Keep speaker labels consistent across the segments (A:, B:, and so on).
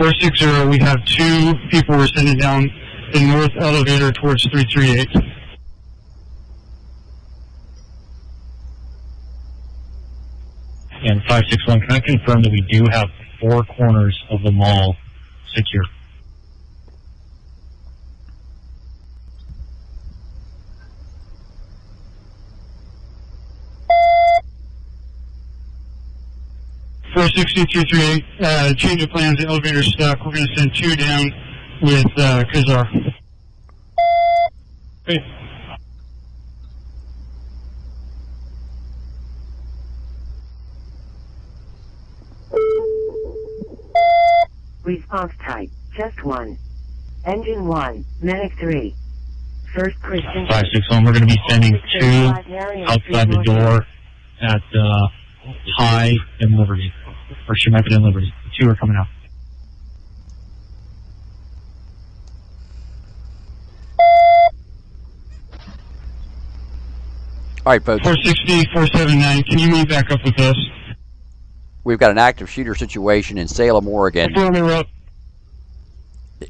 A: 460, we have 2 people we're sending down the north elevator towards 338.
B: And 561, can I confirm that we do have 4 corners of the mall secure?
A: Change of plans, the elevator's stuck. We're going to send 2 down with Kazar. Hey.
C: Response type, just 1. Engine 1, Medic 3. First Christian.
B: 561, we're going to be sending 2 outside the door at High and Liberty. Or Shemethan and Liberty. 2 are coming out.
D: All right, folks.
A: 460, 479, can you move back up with us?
D: We've got an active shooter situation in Salem, Oregon.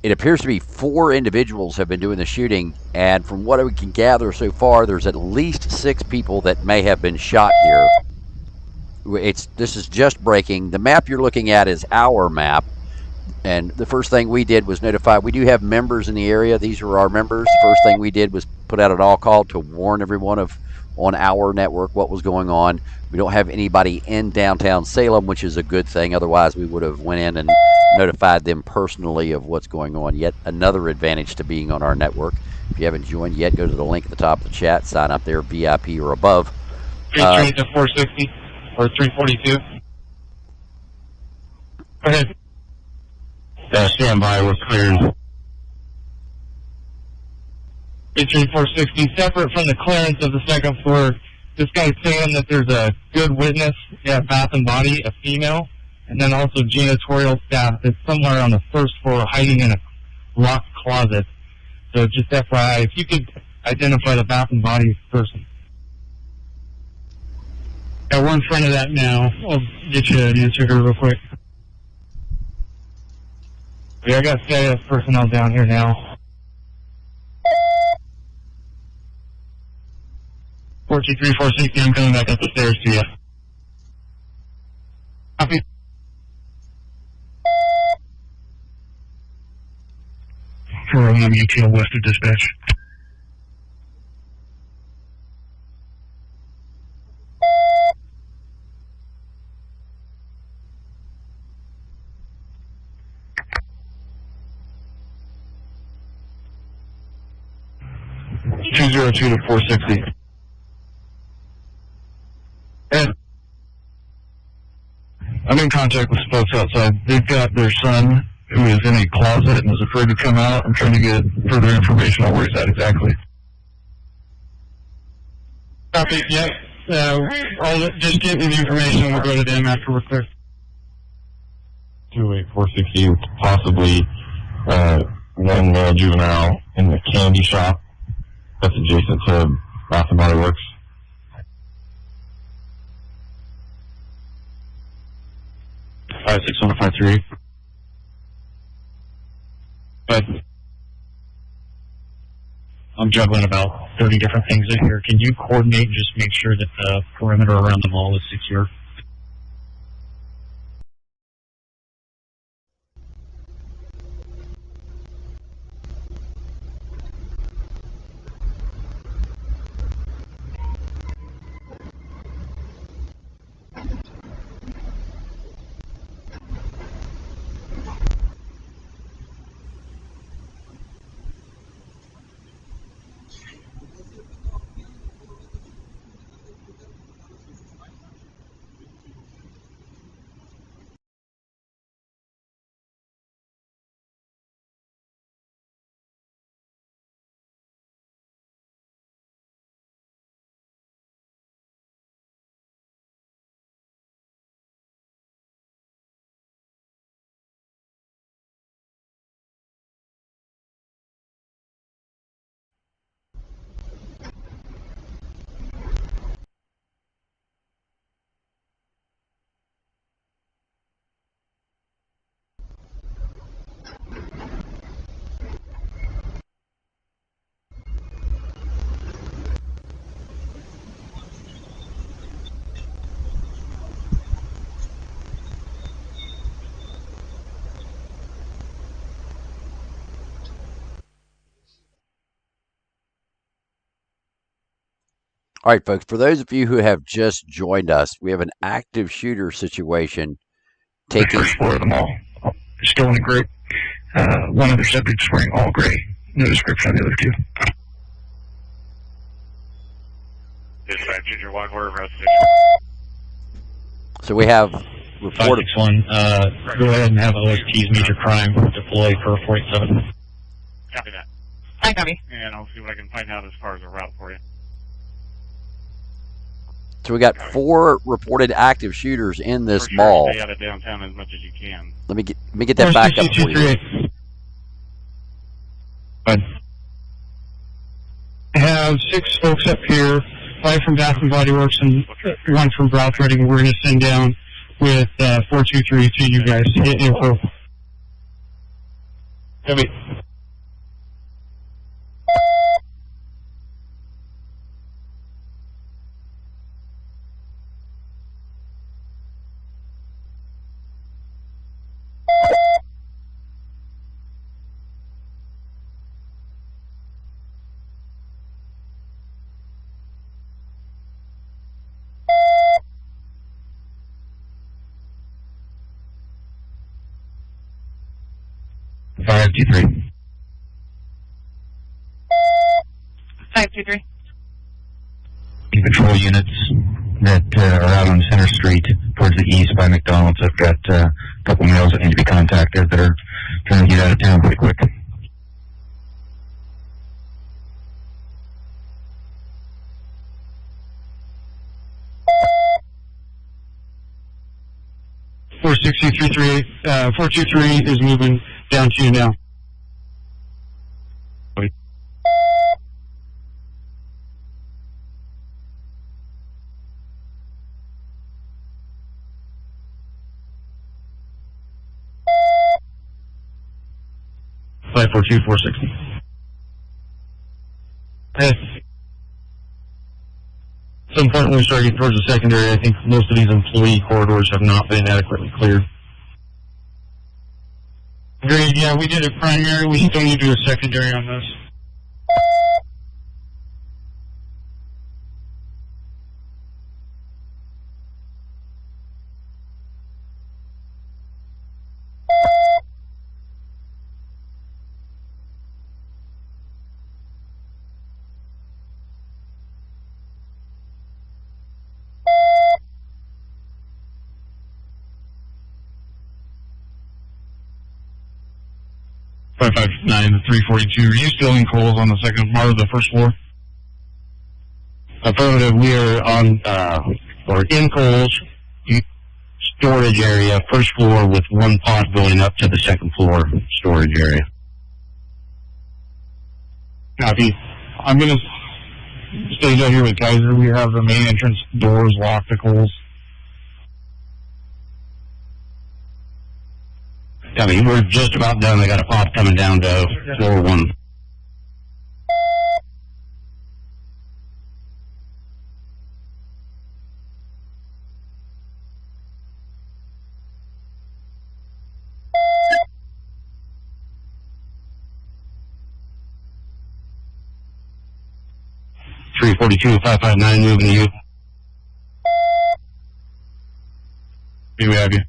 D: It appears to be 4 individuals have been doing the shooting, and from what we can gather so far, there's at least 6 people that may have been shot here. This is just breaking. The map you're looking at is our map, and the first thing we did was notify. We do have members in the area. These are our members. The first thing we did was put out an all call to warn everyone on our network what was going on. We don't have anybody in downtown Salem, which is a good thing. Otherwise, we would have went in and notified them personally of what's going on. Yet another advantage to being on our network. If you haven't joined yet, go to the link at the top of the chat. Sign up there, VIP or above.
A: Straight to 460 or 342. Go ahead.
E: Stand by, we're cleared.
A: Entry 460, separate from the clearance of the second floor. This guy's saying that there's a good witness at Bath and Body, a female, and then also janitorial staff that's somewhere on the first floor hiding in a locked closet. So just FYI, if you could identify the Bath and Body person. Yeah, we're in front of that now. I'll get you an answer here real quick. Yeah, I got CIS personnel down here now. 423, 460, I'm coming back up the stairs to you. Copy. For UTL west of dispatch.
E: $202 to 460. I'm in contact with folks outside. They've got their son who is in a closet and is afraid to come out. I'm trying to get further information on where he's at exactly.
A: Copy, yep. Just get me the information. We'll go to them after we're clear.
E: 28460, possibly one male juvenile in the candy shop that's adjacent to Bath and Body Works.
B: Five 61538. But I'm juggling about 30 different things in here. Can you coordinate and just make sure that the perimeter around the mall is secure?
D: All right, folks, for those of you who have just joined us, we have an active shooter situation taking...
E: The first floor of the mall. Still in the group. One of the subjects wearing all gray. No description on the other two.
F: Dispatch, Junior 1, we're arrested.
D: So we have reported...
B: 561, go ahead and have OST's major crime deploy for 47.
F: Copy that.
G: I copy.
F: And I'll see what I can find out as far as a route for you.
D: So we got 4 reported active shooters in this
F: For sure,
D: mall.
F: stay out of downtown as much as you can.
D: Let me get that back up for you.
A: I have 6 folks up here, 5 from Bath and Body Works and 1 from Brow Threading. We're going to send down with 423 to you guys. Info. Copy.
E: Five, 2-3.
G: 523.
E: Patrol units that are out on Center Street towards the east by McDonald's. I've got a couple males that need to be contacted that are trying to get out of town pretty quick.
A: Four 423 is moving down to you now.
B: Five 4-2, 460.
A: At some point when we start getting towards the secondary, I think most of these employee corridors have not been adequately cleared. Agreed, yeah, we did a primary. We still need to do a secondary on this.
E: Five 559 to 342. Are you still in Coles on the second part of the first floor?
B: Affirmative, we are on, or in Coles, storage area, first floor with 1 pod going up to the second floor storage area.
A: Copy. I'm going to stay down here with Kaiser. We have the main entrance doors locked to Coles.
B: I mean, we're just about done. I got a pod coming down to floor 1. Three 42, 559, moving to you.
E: Here we have you.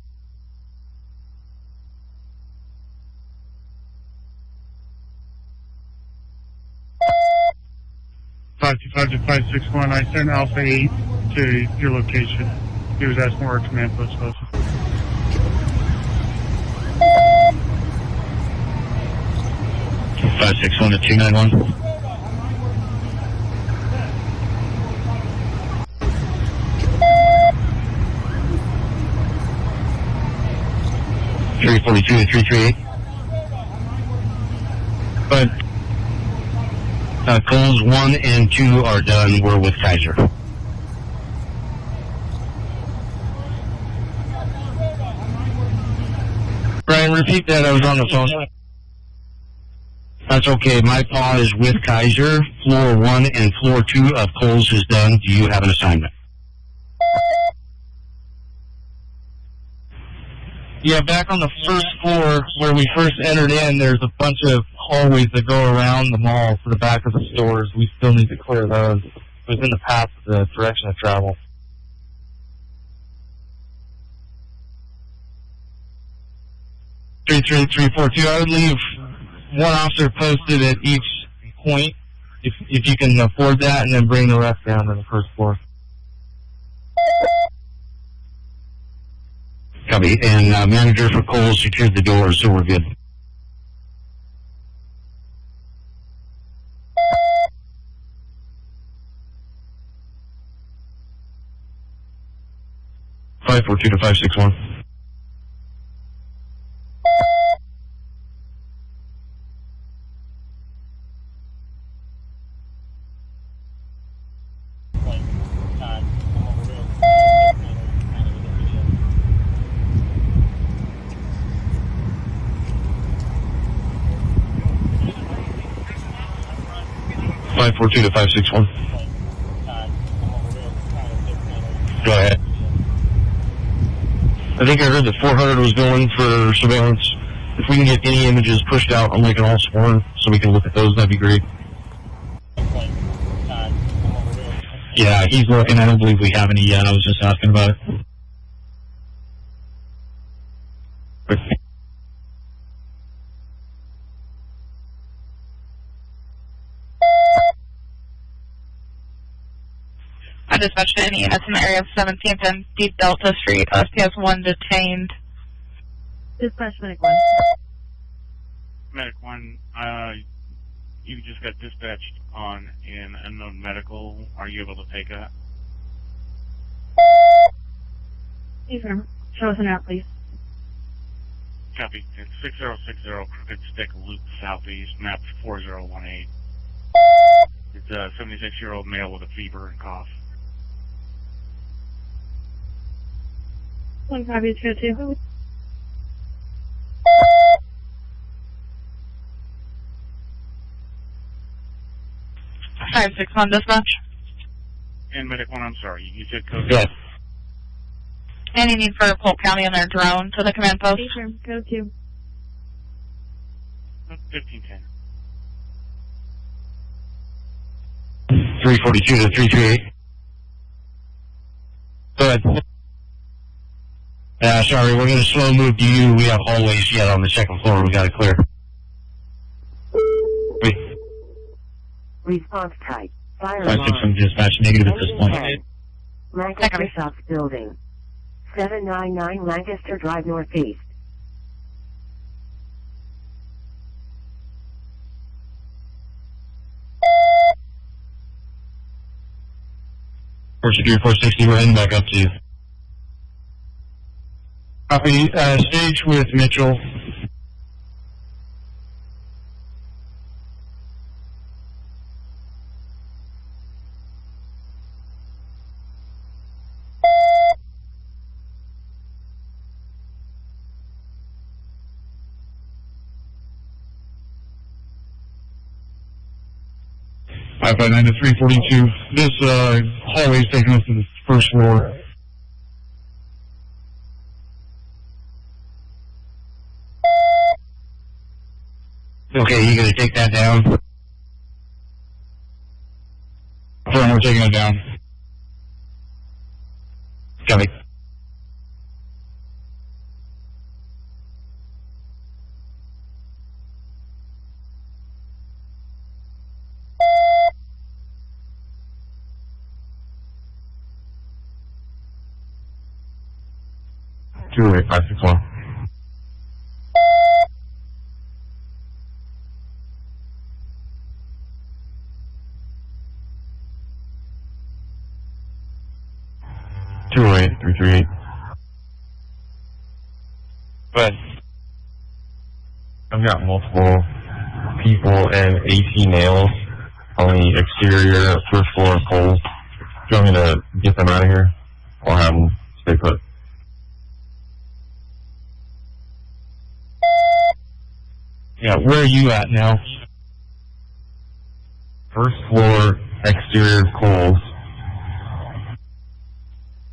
F: Five 561. I sent Alpha 8 to your location. He was asking where our command post was.
B: Five 661 to 291. Three 42 to 338. But Coles 1 and 2 are done. We're with Kaiser.
A: Brian, repeat that. I was on the phone.
B: That's okay. My paw is with Kaiser. Floor 1 and floor 2 of Coles is done. Do you have an assignment?
A: Yeah, back on the first floor where we first entered in, there's a bunch of hallways that go around the mall to the back of the stores. We still need to clear those. was in the path of the direction of travel. (33342), I would leave one officer posted at each point, if you can afford that, and then bring the rest down to the first floor.
B: Copy. And manager for Cole secured the doors, so we're good. (542 to 561). (542 to 561). Go ahead. I think I heard that 400 was going for surveillance. If we can get any images pushed out on like an all sworn so we can look at those, that'd be great.
E: Yeah, he's looking. I don't believe we have any yet. I was just asking about it.
G: I dispatched any units in the area of 17th and Deep Delta Street. OSP has 1 detained.
H: Dispatch Medic 1.
F: Medic 1, you just got dispatched on an unknown medical. Are you able to take that?
H: Affirm. Show us an out, please.
F: Copy. It's 6060 Crooked Stick Loop Southeast, map 4018. It's a 76-year-old male with a fever and cough.
H: 1 copy, it's 2.
G: 561 dispatch.
F: And Medic 1, I'm sorry, you said code?
B: Yes.
G: Any need for Polk County and their drone to the command post?
H: Affirm. Go 2.
F: 1510.
B: 342 to 338. Go ahead. Sorry, we're going to slow move to you. We have hallways yet on the second floor. We got to clear. Wait.
C: Response type. Fire
E: 561
C: alarm.
E: dispatch negative at this point.
C: Lancaster Shops Building. 799 Lancaster Drive Northeast.
B: Secure 460, we're heading back up to you.
A: Copy. Stage with Mitchell. (559 to 342). This hallway is taking us to the first floor.
B: Okay, you going to take that down?
A: Firm, we're taking it down.
B: Copy.
E: Two 561. Two 338.
B: Go ahead.
E: I've got multiple people and 18 nails on the exterior first floor of Coles. Do you want me to get them out of here or have them stay put?
A: Yeah, where are you at now?
E: First floor exterior of Coles.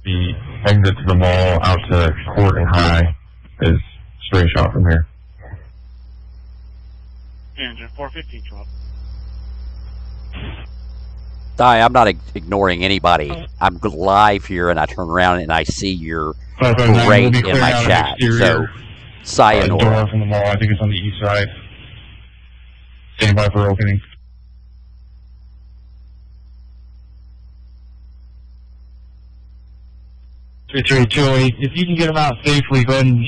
E: The exit to the mall out to Court and High is straight shot from here.
F: Engine 415, 12.
D: I'm not ignoring anybody. I'm live here, and I turn around and I see your parade in my chat. So, sayonara.
A: Door from the mall. I think it's on the east side. Stand by for opening. 33208. If you can get them out safely, go ahead and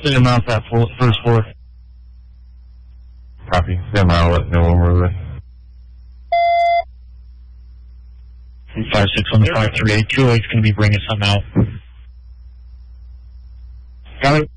A: send them out that first floor.
E: Copy. Send them out. Let know when we're there.
A: 3561538. 208's going to be bringing some out. Got it.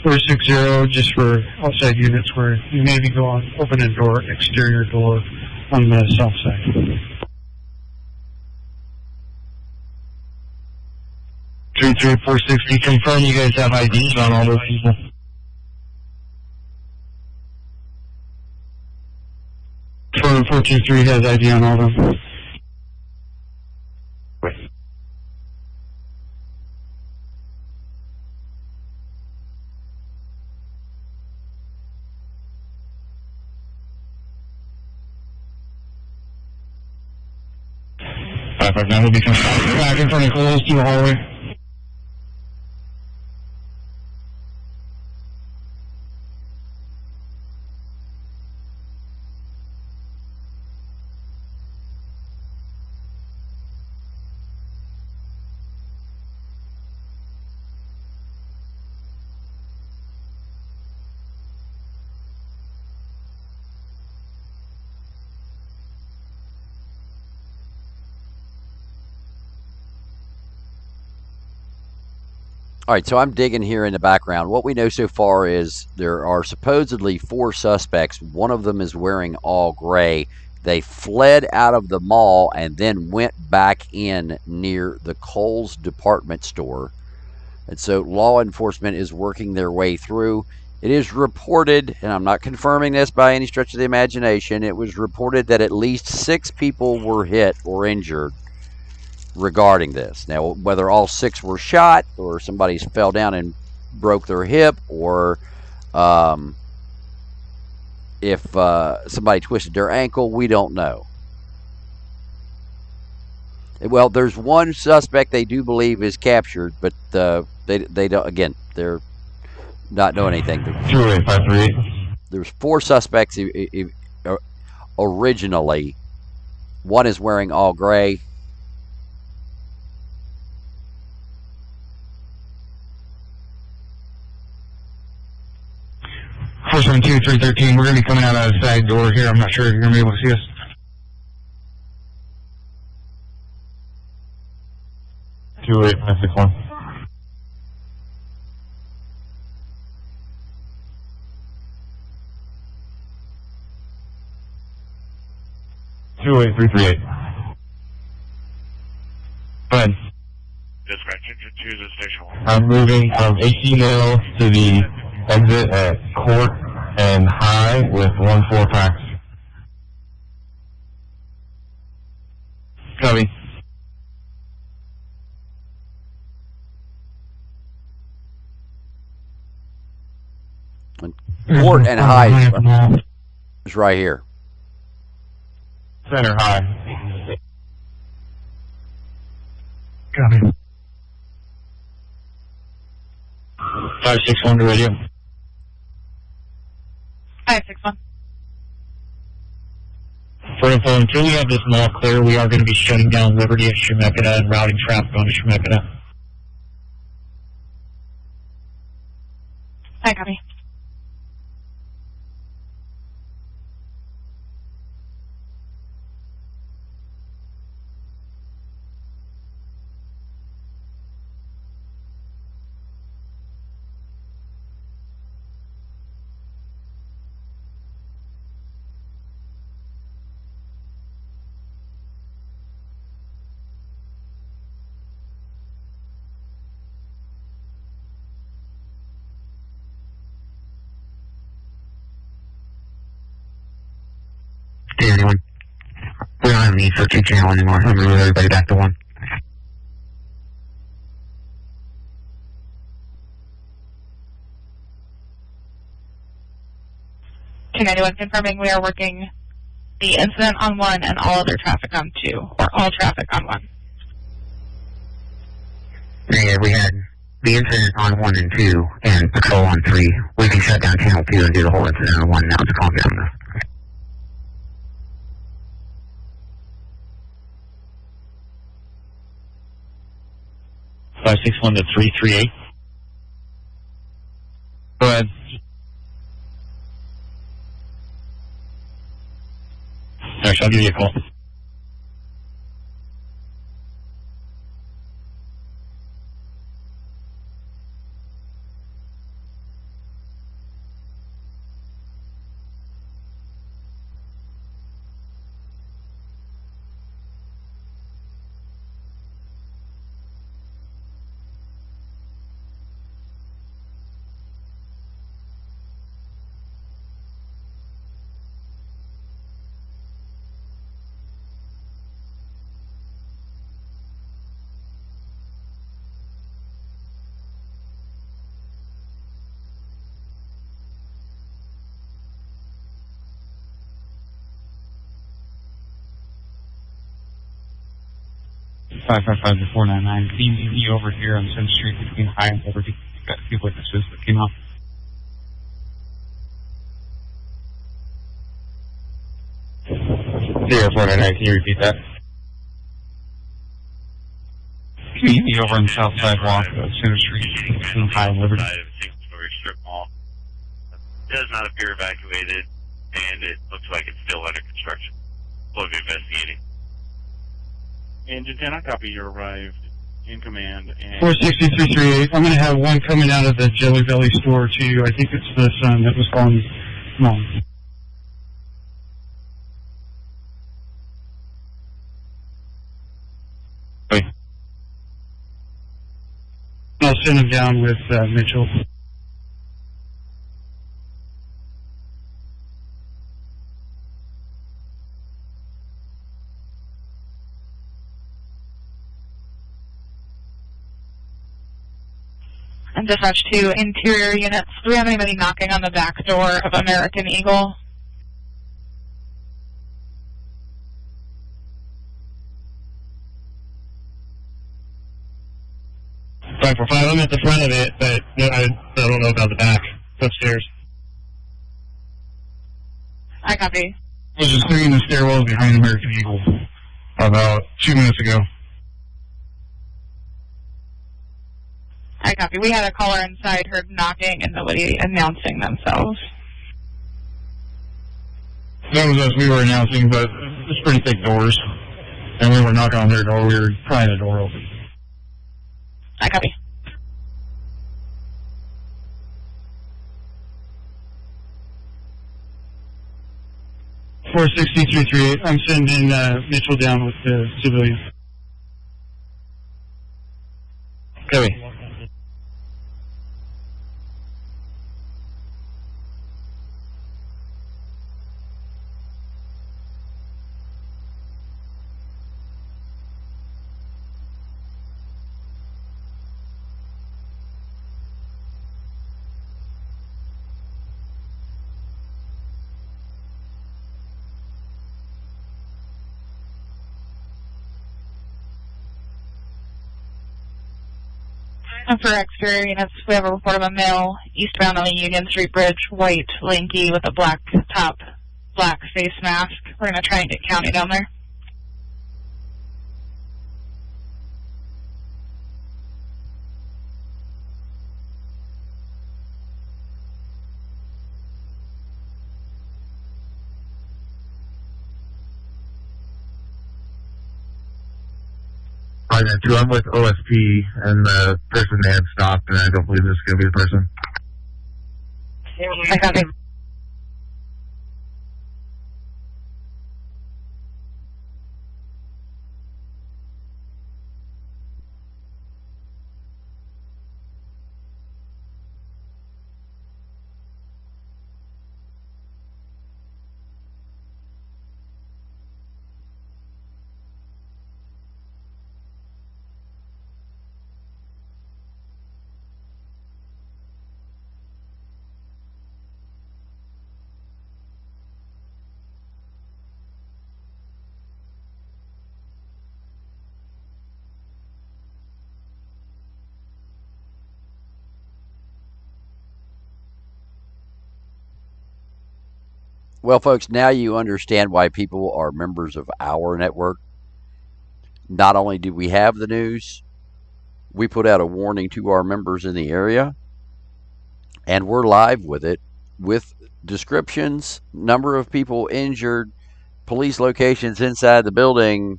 A: .460, just for outside units where you maybe go on, open a door, exterior door on the south side. 33460, confirm you guys have IDs on all those people. For 423 has ID on all of them. Now we'll be coming back in front of close to the hallway.
D: All right, so I'm digging here in the background. What we know so far is there are supposedly 4 suspects. One of them is wearing all gray. They fled out of the mall and then went back in near the Kohl's department store. And so law enforcement is working their way through. It is reported, and I'm not confirming this by any stretch of the imagination, it was reported that at least 6 people were hit or injured regarding this. Now, whether all 6 were shot or somebody fell down and broke their hip, or if somebody twisted their ankle, we don't know. Well, there's one suspect they do believe is captured, but they don't. Again, they're not doing anything.
E: 28538.
D: There's 4 suspects originally. One is wearing all gray.
A: First one, 2313. We're going to be coming out of the side door here. I'm not sure if you're going to be able to see us.
E: Two 8561. Two 8338.
A: Go ahead.
F: Dispatch to the station.
E: I'm moving from 18 L to the exit at Court and High with 1-4 packs.
A: Copy.
D: Court and High is right here.
E: Center High.
A: Copy. 561 to radio.
G: 561.
A: For info, until we have this mall clear, we are going to be shutting down Liberty and Shemeketa and routing traffic onto Shemeketa.
G: I copy.
B: Hey, anyone? We don't have a need for a 2-channel anymore. I'm going to move everybody back to 1.
G: 291 confirming we are working the incident on 1 and all other traffic on 2, or all traffic on 1.
B: Yeah, we had the incident on 1 and 2 and patrol on 3. We can shut down channel 2 and do the whole incident on 1 now to calm down though.
A: Five 6-1 to 338. Go ahead. Actually, I'll give you a call.
I: Five to 499. EV over here on 10th Street between High and Liberty. Got a few witnesses that came out.
E: Zero 499, can you repeat that?
I: EV over on the south sidewalk of Center Street between High and Liberty.
F: Side of a single-story strip mall. It does not appear evacuated, and it looks like it's still under construction. We'll be investigating. Engine 10, I copy you arrived in command. And
I: 46338. I'm going to have one coming out of the Jelly Belly store to you. I think it's the son that was calling mom.
A: Wait.
I: I'll send him down with Mitchell.
G: And dispatch to interior units. Do we have anybody knocking on the back door of American Eagle?
A: Five for 5. I'm at the front of it, but I don't know about the back. It's upstairs.
G: I copy.
A: I was just sitting in the stairwell behind American Eagle about 2 minutes ago.
G: I copy. We had a caller inside, heard knocking, and nobody announcing themselves.
A: That was us. We were announcing, but it's pretty thick doors. And we were knocking on their door. We were prying the door open.
G: I copy.
I: Four 6338. I'm sending Mitchell down with the civilian.
A: Copy.
G: And for exterior units, we have a report of a male eastbound on the Union Street Bridge, white, lanky, with a black top, black face mask. We're going to try and get county down there.
E: Right, 2, I'm with OSP, and the person they had stopped, and I don't believe this is going to be the person.
G: I copy.
D: Well, folks, now you understand why people are members of our network. Not only do we have the news, we put out a warning to our members in the area, and we're live with it, with descriptions, number of people injured, police locations inside the building,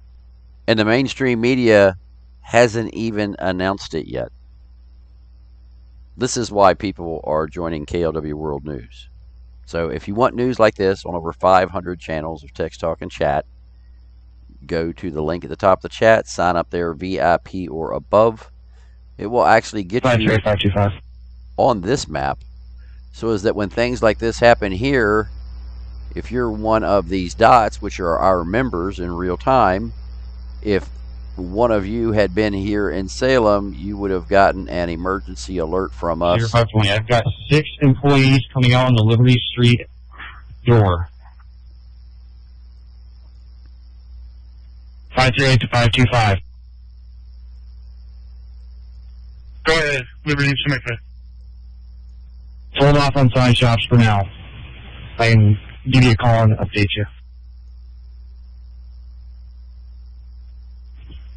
D: and the mainstream media hasn't even announced it yet. This is why people are joining KLW World News. So if you want news like this on over 500 channels of text, talk, and chat, go to the link at the top of the chat, sign up there, VIP or above. It will actually get you on this map, so as that when things like this happen here, if you're one of these dots, which are our members in real time, if one of you had been here in Salem, you would have gotten an emergency alert from us.
I: I've got 6 employees coming out on the Liberty Street door.
A: 538 to 525. Go ahead, Liberty Jamaica. Hold off on sign shops for now. I can give you a call and update you.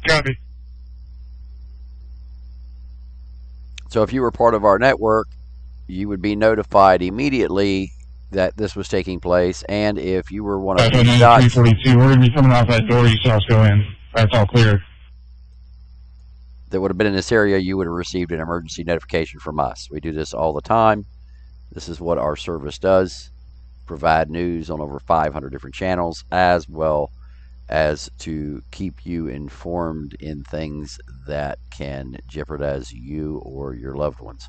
A: Copy.
D: So if you were part of our network, you would be notified immediately that this was taking place, and if you were one of the dots...
A: 342, we're going to be coming off that door you saw us go in. That's all clear.
D: That would have been in this area, you would have received an emergency notification from us. We do this all the time. This is what our service does. Provide news on over 500 different channels, as well as to keep you informed in things that can jeopardize you or your loved ones.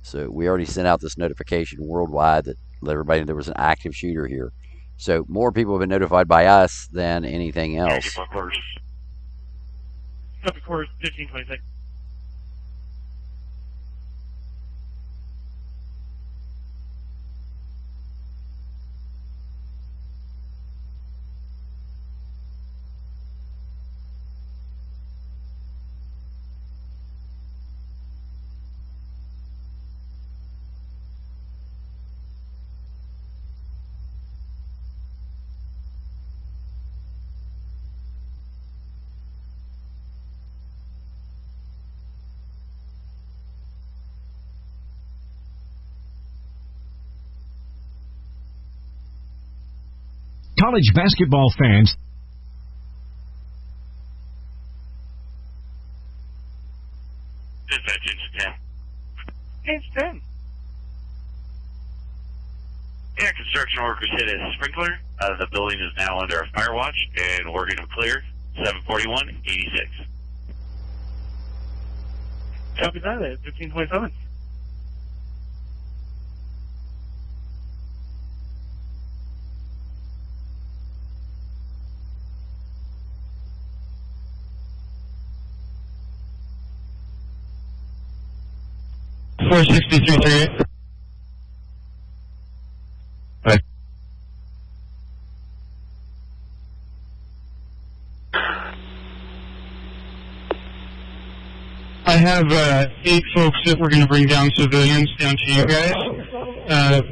D: So we already sent out this notification worldwide that let everybody know there was an active shooter here. So more people have been notified by us than anything else.
F: Copy, 1526.
J: College basketball fans.
F: Dispatch, engine 10. Engine 10. Yeah, construction workers hit a sprinkler. The building is now under a fire watch, and we're going to clear 741-86. Copy that at 1527.
A: Four 6338. Right. I have 8 folks that we're going to bring down, civilians, down to you guys.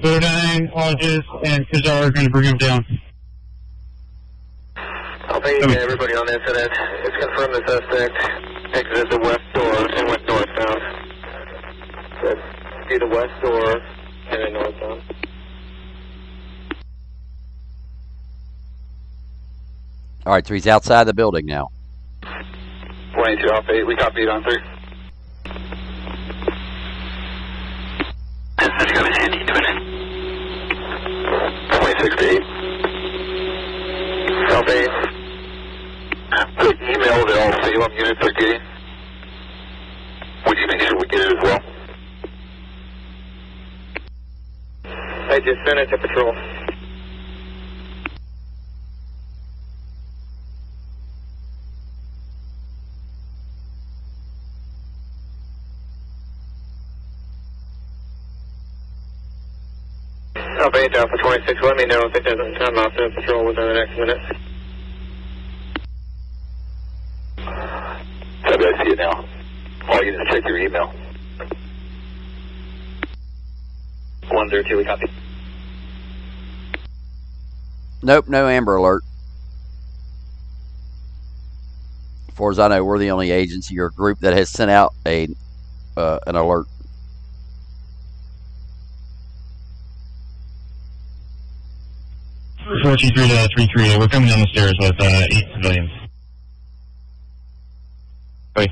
A: Bodine, Hodges, and Kazar are going to bring them down.
K: I'll pay everybody on the incident. It's confirmed the suspect exited the west door and went northbound. So see the west door and then northbound.
D: All right, so he's outside the building now.
K: 22 off 8. We copy it on 3. Let's go ahead and do it. 26 to 8. Off 8. The email that all Salem units are getting, would you make sure we get it as well? I just sent it to patrol. I'll pay it down for 26. Let me know if it doesn't come off the patrol within the next minute. I see it now. All you need to check your email. 102, we copy.
D: Nope, no Amber Alert. As far as I know, we're the only agency or group that has sent out an alert.
A: Four two three to 33. We're coming down the stairs with 8 civilians. Wait.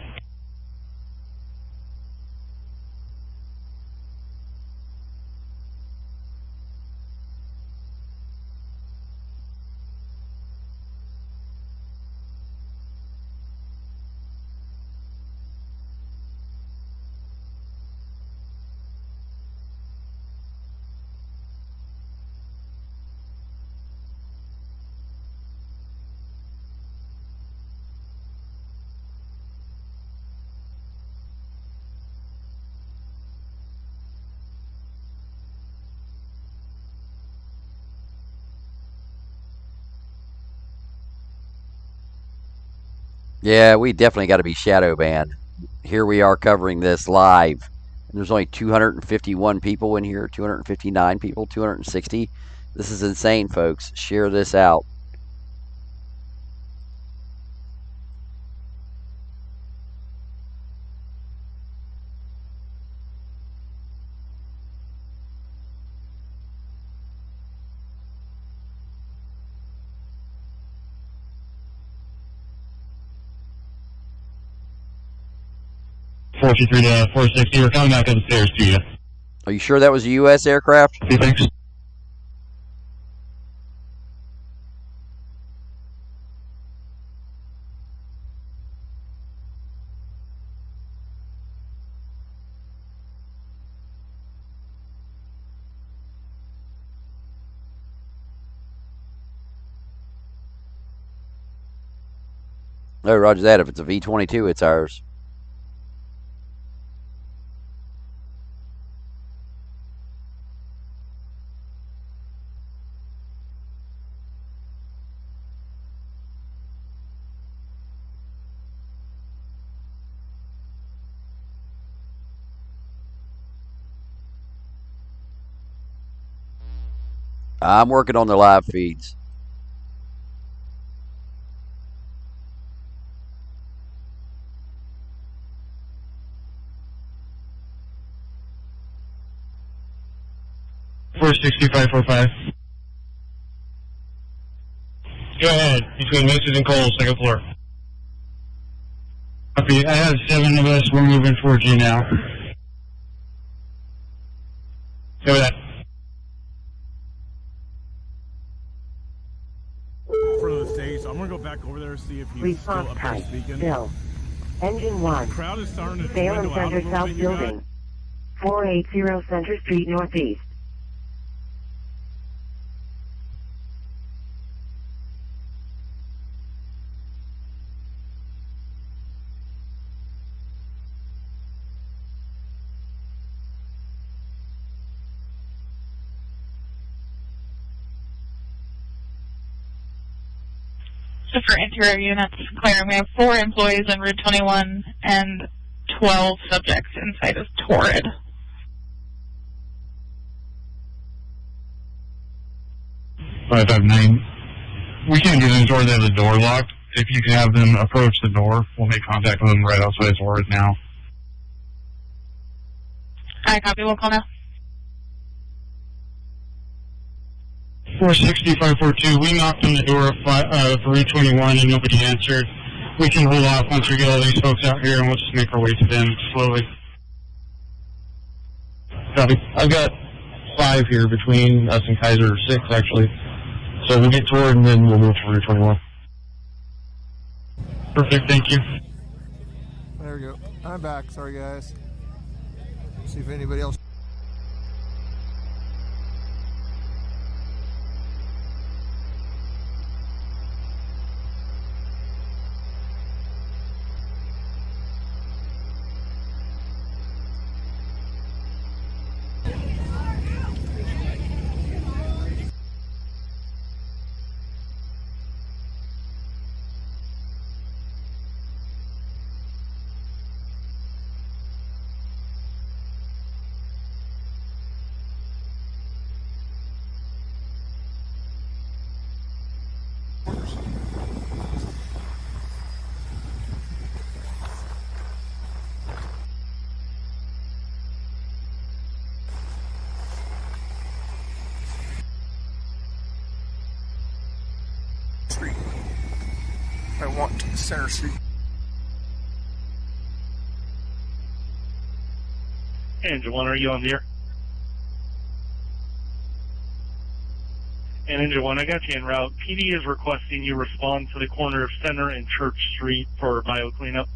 D: Yeah, we definitely got to be shadow banned. Here we are covering this live. And there's only 251 people in here, 259 people, 260. This is insane, folks. Share this out.
A: Four two three to 460. We're coming back up the stairs to you.
D: Are you sure that was a U.S. aircraft?
A: See, thanks.
D: No, roger that. If it's a V-22, it's ours. I'm working on the live feeds.
A: Four 6545. Go ahead. Between Mason and Cole, second floor. Copy. I have 7 of us. We're moving towards you now. Go with that.
L: Front of the stage. I'm gonna go back over there and see if he's
C: Response
L: still up there
C: type.
L: speaking.
C: Still. Engine 1.
L: The crowd is starting to
C: Salem
L: dwindle out a
C: Center
L: little
C: South
L: bit, you guys.
C: Building. 480 Center Street Northeast.
G: So for interior units, clearing, we have 4 employees in Route 21 and 12 subjects inside of Torrid.
A: Five 9. We can't get in the door. They have the door locked. If you can have them approach the door, we'll make contact with them right outside Torrid now.
G: I copy. We'll call now.
A: 460, 542. We knocked on the door at 321 and nobody answered. We can hold off once we get all these folks out here and we'll just make our way to them slowly.
E: Copy. I've got 5 here between us and Kaiser, 6 actually. So we'll get Torrid and then we'll move to Route 21.
A: Perfect, thank you.
M: There we go. I'm back. Sorry, guys. See if anybody else. I want Center Street.
F: Engine 1, are you on the air? And Engine 1, I got you en route. PD is requesting you respond to the corner of Center and Church Street for bio cleanup.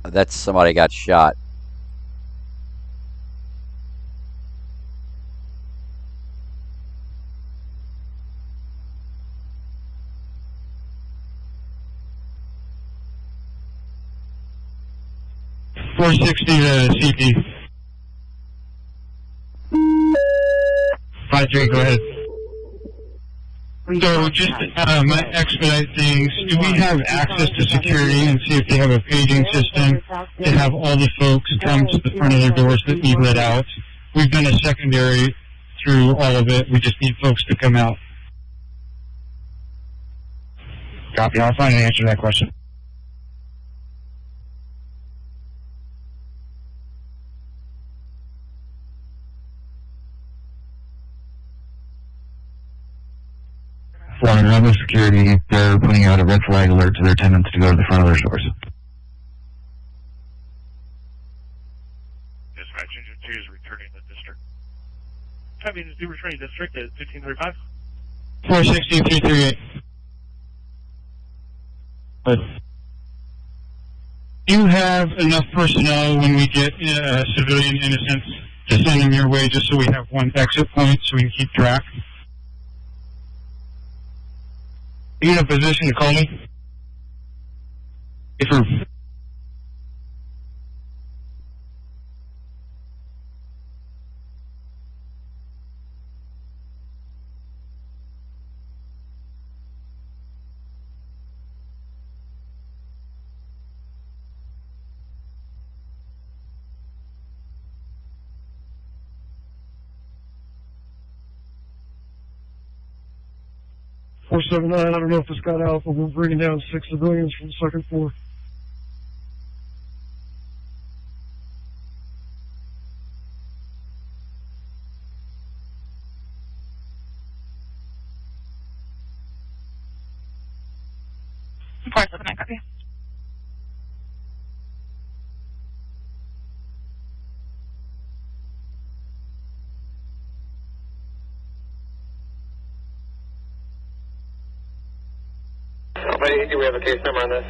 D: That's somebody got shot.
A: .460 to CP. 5-3, go ahead. So just expedite things. Do we have access to security and see if they have a paging system to have all the folks come to the front of their doors that need let out? We've done a secondary through all of it. We just need folks to come out. Copy. I'll find an answer to that question.
B: Another security, they're putting out a red flag alert to their tenants to go to the front of their stores.
F: Dispatch Engine 2 is returning to the district. Copy, is due returning to district at 1535.
A: 460, 338. But do you have enough personnel when we get civilian innocents to send them your way just so we have one exit point so we can keep track? Are you in a position to call me? If we're...
N: .479, I don't know if this got out, but we're bringing down 6 civilians from the second floor.
G: Report 79, copy.
K: Do we have a case number on this?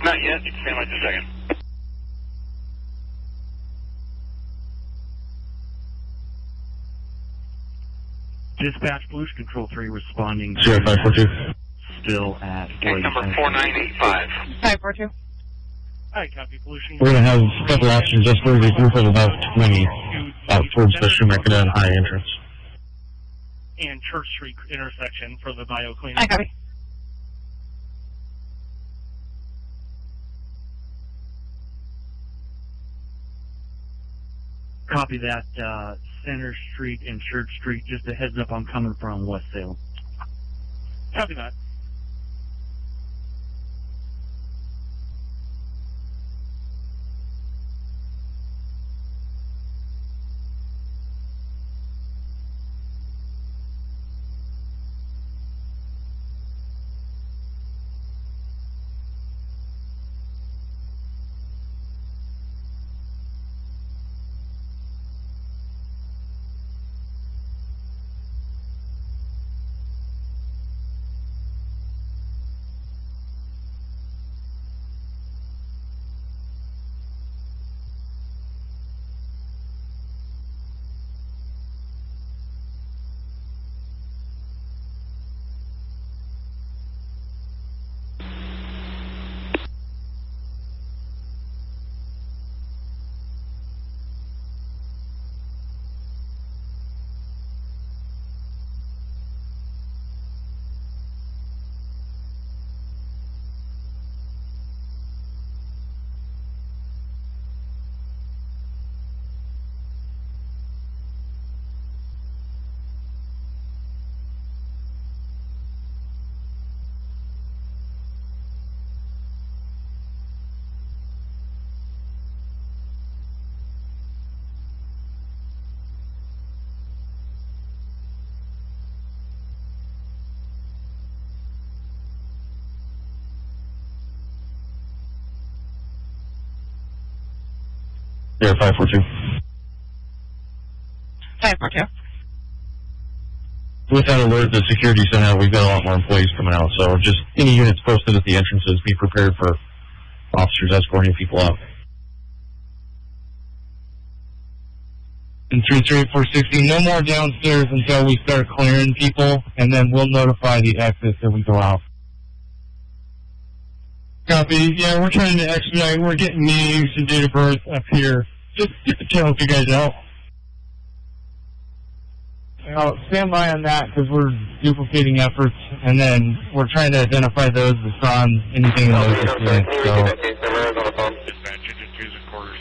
F: Not yet. You can stand by just a second. Dispatch Pollution Control 3 responding.
B: 0542.
F: Still at
K: Case number 4985.
G: 542.
F: Alright, copy. Pollution.
B: We're going to have a couple officers just for a group of about 20 out towards the Shoemaker High entrance.
F: And Church Street intersection for the bio cleanup.
G: I copy.
F: Copy that, Center Street and Church Street. Just a heads up, I'm coming from West Salem. Copy that.
B: Yeah, 542.
G: 542.
B: With that alert the security sent out, we've got a lot more employees coming out, so just any units posted at the entrances, be prepared for officers escorting people out.
A: And 338-460, no more downstairs until we start clearing people, and then we'll notify the exit that we go out.
N: Copy. Yeah, we're trying to expedite. We're getting names and date of birth up here. Just to help you guys out.
A: I'll stand by on that because we're duplicating efforts, and then we're trying to identify those that's on anything in those incidents. So.
F: Dispatch, choose a quarters.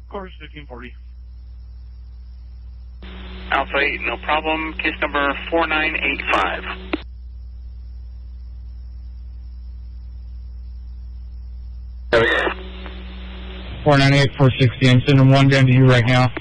F: Quarters 1540.
O: Alpha 8, no problem. Case number 4985.
K: There we go.
A: 498-460, I'm sending one down to you right now.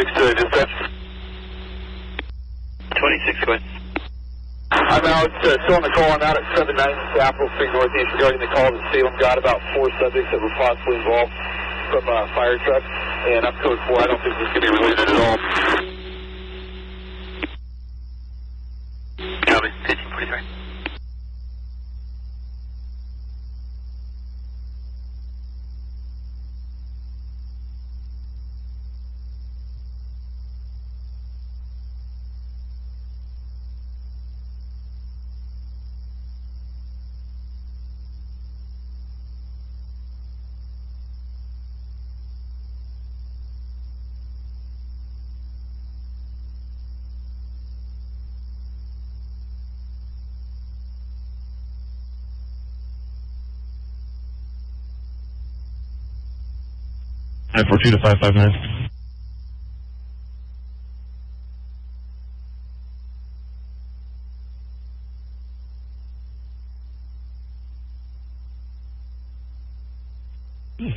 K: To dispatch.
O: 26, go ahead.
K: I'm out, still on the call. I'm out at 79 Capitol Street Northeast regarding the call that Salem got about 4 subjects that were possibly involved from fire trucks. And I'm code 4. I don't think this could be related at all.
O: Copy, 1543.
E: 942 to 559.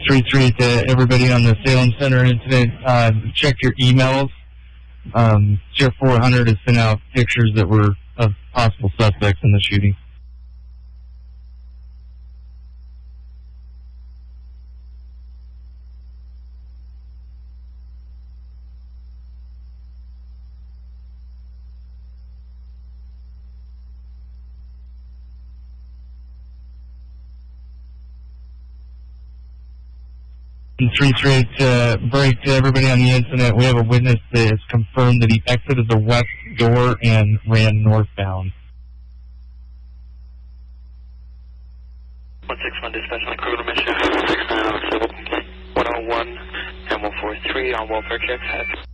A: Three to everybody on the Salem Center incident. Check your emails. Sheriff 400 has sent out pictures that were of possible suspects in the shooting. And 338 break to everybody on the incident. We have a witness that has confirmed that he exited the west door and ran northbound.
K: 161 dispatch on criminal mission. 69 on civil complaint. 101 and 143 on welfare checks.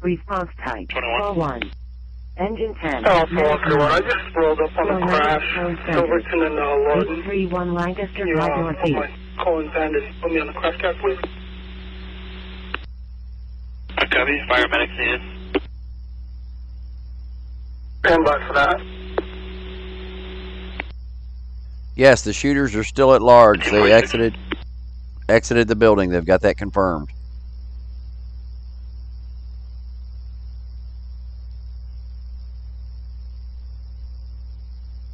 C: Response type 41. Engine 10.
K: I just rolled up on a crash. Silverton and Lawton.
C: 831 Lancaster Drive Northeast.
K: Calling bandits. Put me on the crash cab, please. Copy. Paramedics needed. Stand by for that.
D: Yes, the shooters are still at large. They exited the building. They've got that confirmed.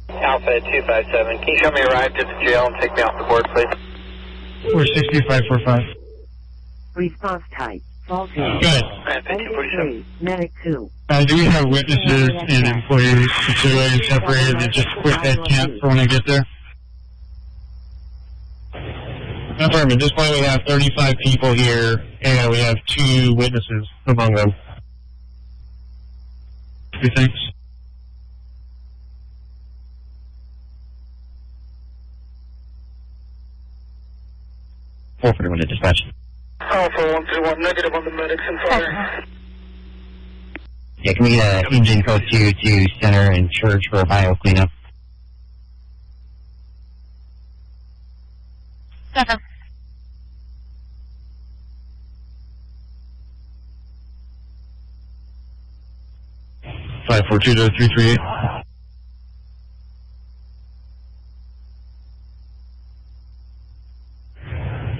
K: Alpha 257. Can you show me a ride to the jail and take me off the board, please?
A: 46545.
C: Response type faulty.
A: Good.
C: Engine 3. Medic 2.
N: Do we have witnesses and employees considered separated that just quit that camp for when I get there?
A: Affirm. At this point, we have 35 people here, and we have 2 witnesses among them.
N: 2 things.
B: $441 to dispatch.
K: Alpha 131 negative on the medics and fire.
B: Yeah, can we get engine code 2 to Center and Church for Ohio cleanup?
G: Second.
E: Five 442 to 338.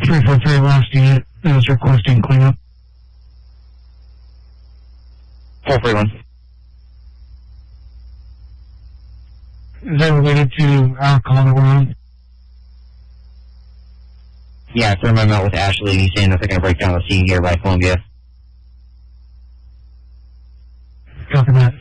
N: Three last unit is requesting cleanup.
B: 441.
N: Is that related to our call that we're on?
B: Yeah, I met out with Ashley. He's saying that they're going to break down the scene here by Columbia.
N: Copy that.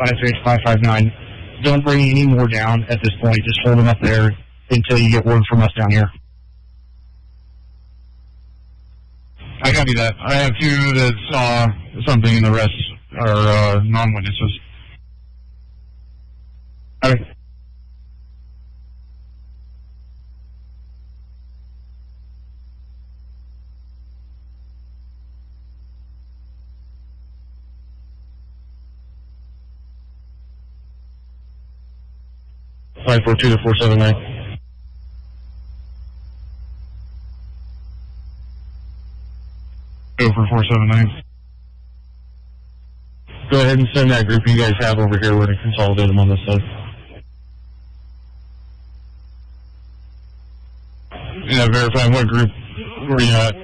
A: $538-559. Don't bring any more down at this point. Just hold them up there until you get word from us down here.
N: I copy that. I have 2 that saw something, and the rest or non-witnesses. Okay. Five 4-2 to 479. Go for 479. Go ahead and send that group you guys have over here. We're going to consolidate them on this side. Yeah, verify what group were you at.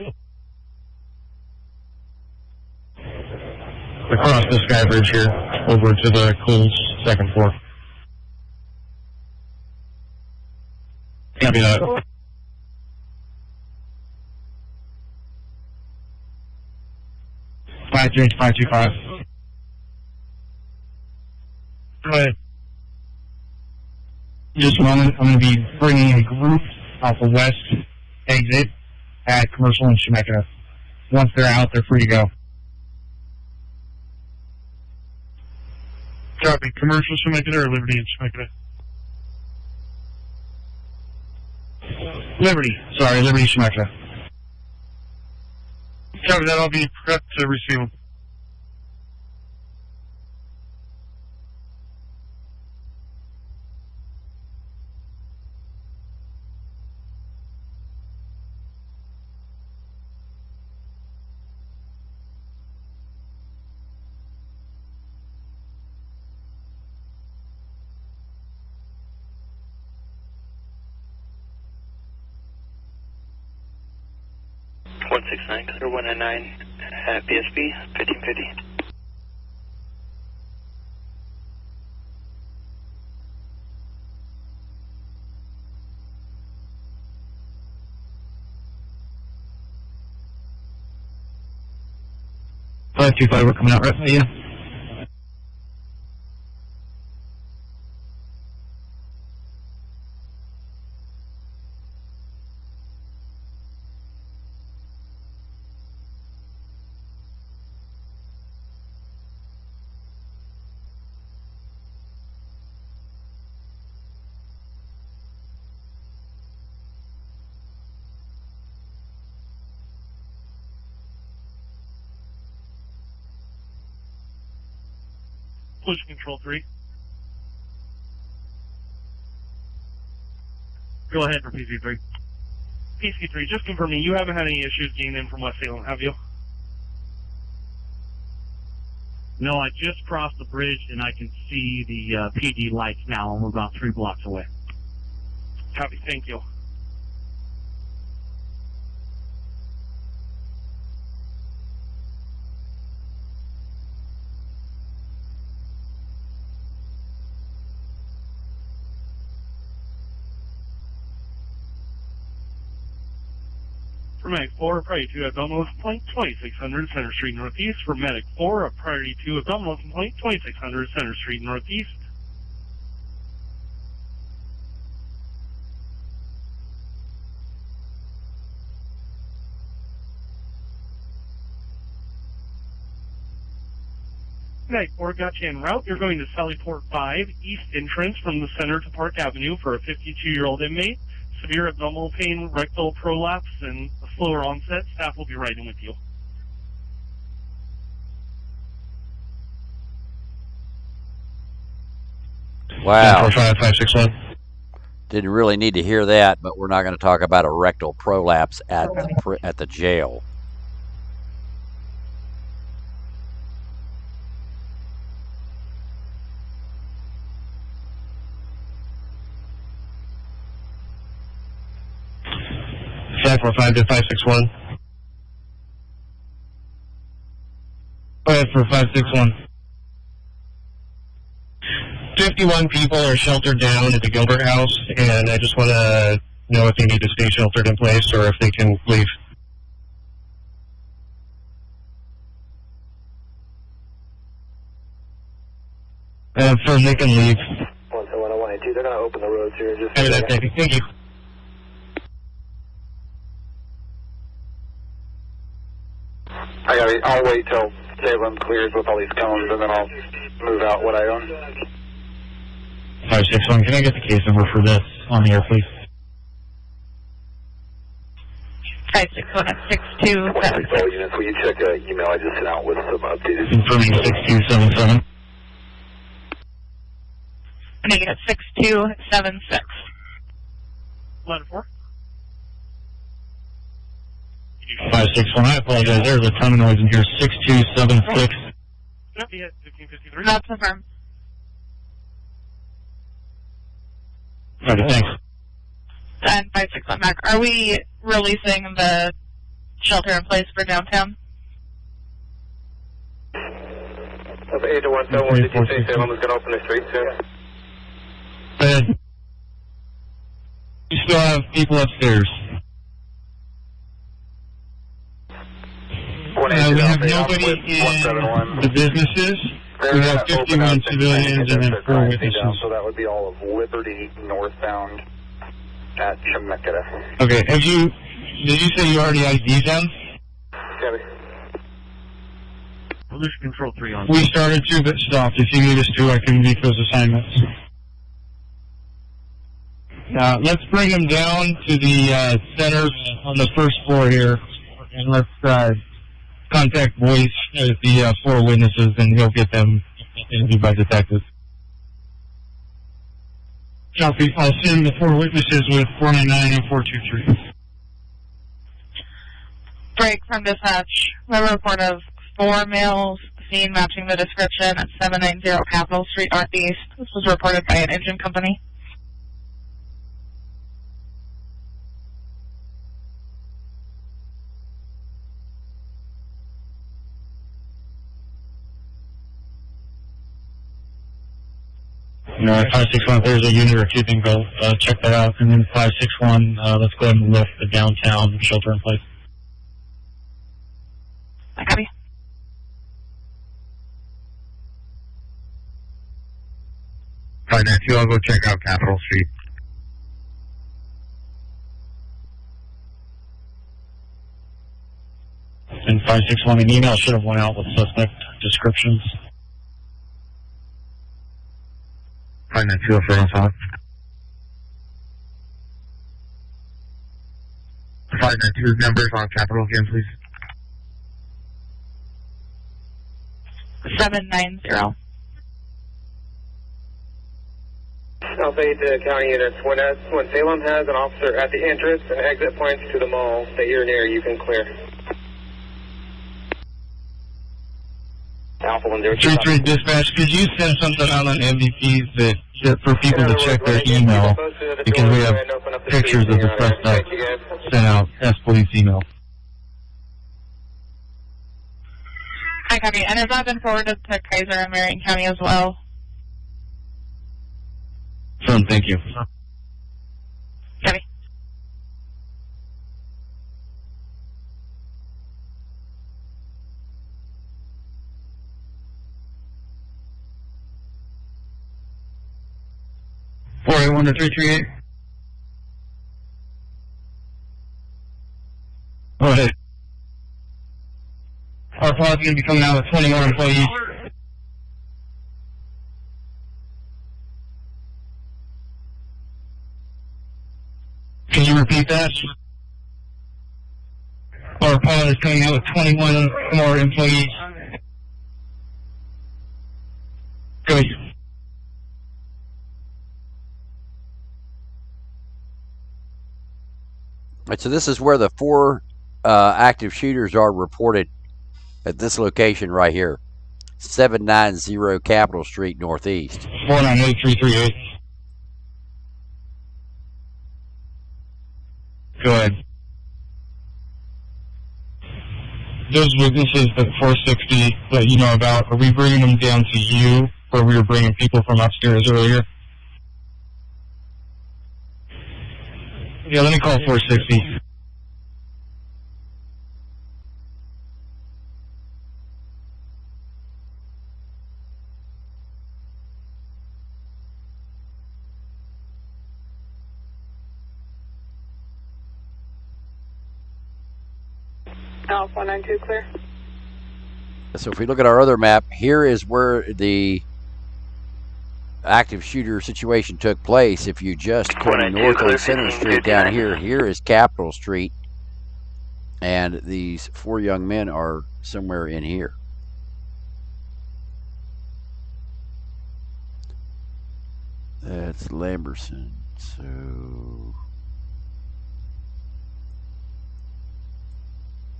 N: Across the sky bridge here, over to the Coles second floor. Copy that. Five 525. Go ahead. Just a moment. I'm going to be bringing a group off the west exit at Commercial and Chemeketa. Once they're out, they're free to go. Copy. Commercial Chemeketa or Liberty and Chemeketa? Liberty. Sorry, Liberty Chemeketa. Copy that. I'll be prepped to receive them.
O: Clear 199 at BSB 1550.
N: Five 525, we're coming out right by you.
F: Push control 3. Go ahead for PC3. PC3, just confirming you haven't had any issues getting in from West Salem, have you?
P: No, I just crossed the bridge and I can see the PD lights now. I'm about 3 blocks away.
F: Copy, thank you. For Medic 4, priority 2 abdominal complaint, 2600 Center Street Northeast. For Medic 4, a priority 2 abdominal complaint, 2600 Center Street Northeast. Medic 4 got you en route. You're going to Sallyport 5, east entrance from the center to Park Avenue for a 52-year-old inmate. Severe abdominal pain, rectal prolapse, and a slower onset. Staff will be riding with you.
D: Wow.
B: 561.
D: Didn't really need to hear that, but we're not going to talk about a rectal prolapse at the jail.
B: Five 5 to 561.
N: Go ahead for 561. 51 people are sheltered down at the Gilbert House, and I just want to know if they need to stay sheltered in place or if they can leave. For they can leave.
K: 171, they're going to open the roads here. Just
N: Thank you.
K: I'll wait till Salem clears with all these cones, and then I'll move out what I own.
B: 561, can I get the case number for this on the air, please?
G: 561 at 6276.
K: All units, will you check an email I just sent out with some updated...
B: Confirming 6277.
G: Negative 6276.
P: Line 4.
B: 561, I apologize, there's a ton of noise in here. 6276.
P: Yep, he had 1553.
G: That's confirmed.
B: Okay, thanks.
G: And 561 back. Are we releasing the shelter in place for downtown?
K: Of 8 to 171, did you say Salem was going to open the street soon?
A: We still have people upstairs. We have nobody in the businesses. We have 51 civilians and then 4 witnesses.
K: So that would be all of Liberty northbound at Chemeketa.
A: Okay, did you say you already ID'd them?
K: Copy.
P: Pollution Control 3 on.
A: We started to, but stopped. If you need us to, I can make those assignments. Let's bring them down to the center on the first floor here, and let's contact Voice as the 4 witnesses, and he'll get them interviewed by detectives. Copy. I'll send the 4 witnesses with 499 and 423.
G: Break from dispatch. A report of 4 males seen matching the description at 790 Capitol Street Northeast. This was reported by an engine company.
B: No, 561, if there's a unit or 2 things, I'll check that out. And then 561, let's go ahead and lift the downtown shelter in place.
G: I copy.
B: Fine, I'll go check out Capitol Street. And 561, an email should have went out with suspect descriptions. 592 for us on. 592 numbers on Capitol again, please.
G: 790.
K: South 8 county units. When Salem has an officer at the entrance and exit points to the mall that you're near, you can clear. Alpha
A: 3-3 dispatch, could you send something out on MVPs that for people to check their email, because we have pictures of the suspect sent out as police email.
G: I copy. And has that been forwarded to Kaiser and Marion County as well?
A: Thank you.
G: Copy.
A: One to 338. Go ahead. Our pod's going to be coming out with 20 more employees. Can you repeat that? Our pod is coming out with 21 more employees. Good.
D: All right, so this is where the 4 active shooters are reported at this location right here, 790 Capitol Street Northeast.
A: 498338. Go ahead. Those witnesses that 460 that you know about, are we bringing them down to you, or we were bringing people from upstairs earlier? Yeah, let me call 460.
K: Alpha 192 clear.
D: So if we look at our other map, here is where the active shooter situation took place. If you just come north on Center Street down here, here is Capitol Street, and these 4 young men are somewhere in here. That's Lamberson. So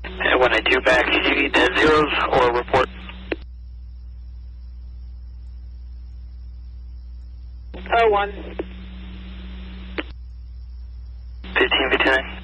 K: 192 back. Did you need dead zeros or report?
Q: 01.
K: 1559.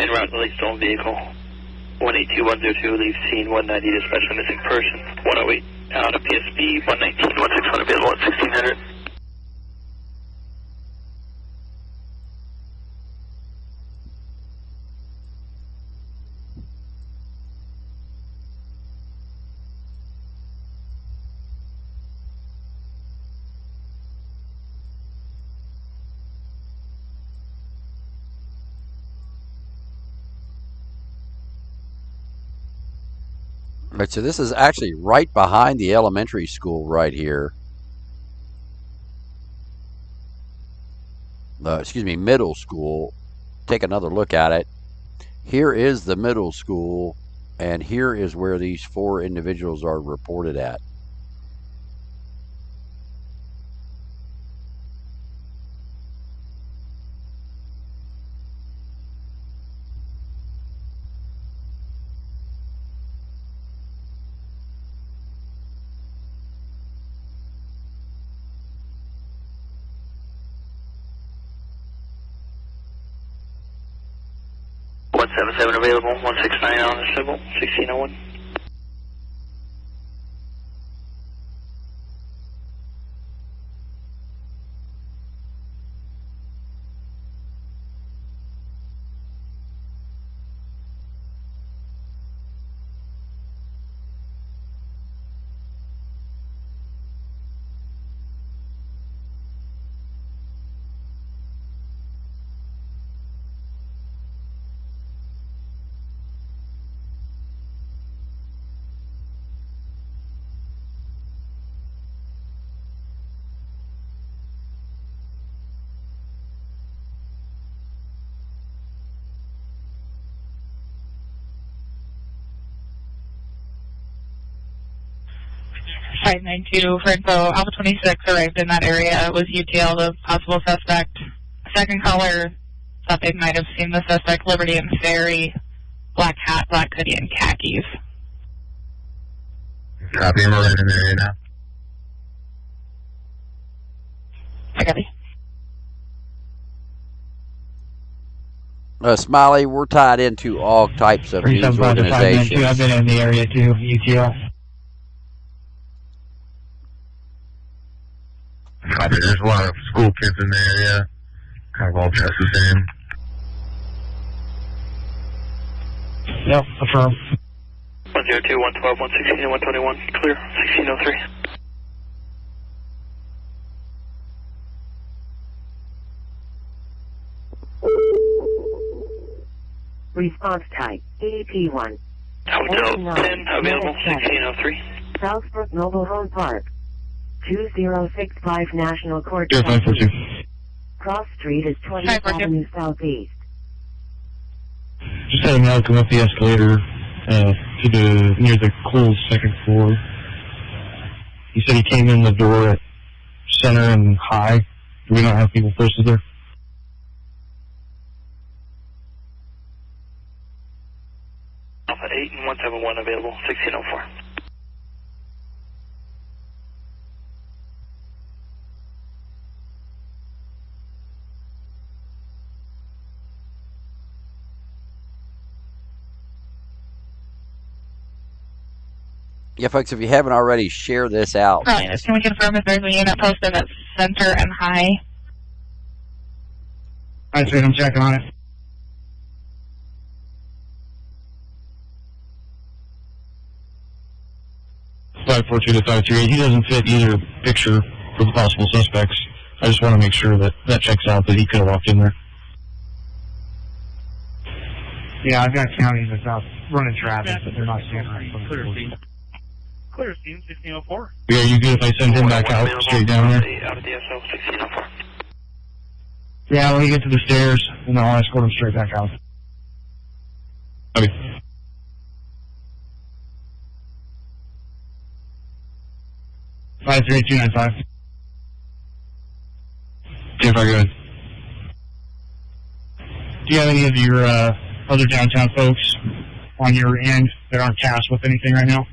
K: En route to stolen vehicle. 182102 leaves scene 190 dispatch for missing person. 108 out of PSB 119 161 available at 1600.
D: Right, so this is actually right behind the elementary school right here. Excuse me, middle school. Take another look at it. Here is the middle school, and here is where these 4 individuals are reported at.
K: Available 169 on the civil 1601.
G: Five 92 for info. Alpha 26 arrived in that area. Was UTL the possible suspect. Second caller thought they might have seen the suspect. Liberty and Ferry, black hat, black hoodie, and khakis.
E: Copy, I'm already in the area now.
G: I copy.
D: Smiley, we're tied into all types of news organizations.
N: I've been in the area too, UTL.
E: Copy, there's a lot of school kids in the area, kind of all dressed the same.
N: Yep, affirm.
K: 102, 112, 116, and 121, clear, 1603.
C: Response type, AP1.
K: Hotel 10, available, 1603.
C: Southbrook Mobile Home Park. 2065 National Court.
N: Yeah, 542.
C: Cross Street is 20th Avenue Southeast.
N: Just had a male come up the escalator near the Coles second floor. He said he came in the door at Center and High. Do we not have people posted there?
K: Alpha 8 and 171 available, 1604.
D: Yeah, folks, if you haven't already, share this out.
G: Yes, can we confirm if there's a unit posted at Center and High?
N: I said I'm checking on it. 542 to 538. He doesn't fit either picture for the possible suspects. I just want to make sure that that checks out, that he could have walked in there. Yeah, I've got counties that's out running traffic, but they're not standing right in front of the door.
P: Clear scene, 1604.
N: Yeah, you good if I send him back out straight down there?
K: Out of DSO, 1604.
N: Yeah, when we get to the stairs, and I'll escort him straight back out. Okay. Five 38295. See if I go. Do you have any of your other downtown folks on your end that aren't tasked with anything right now?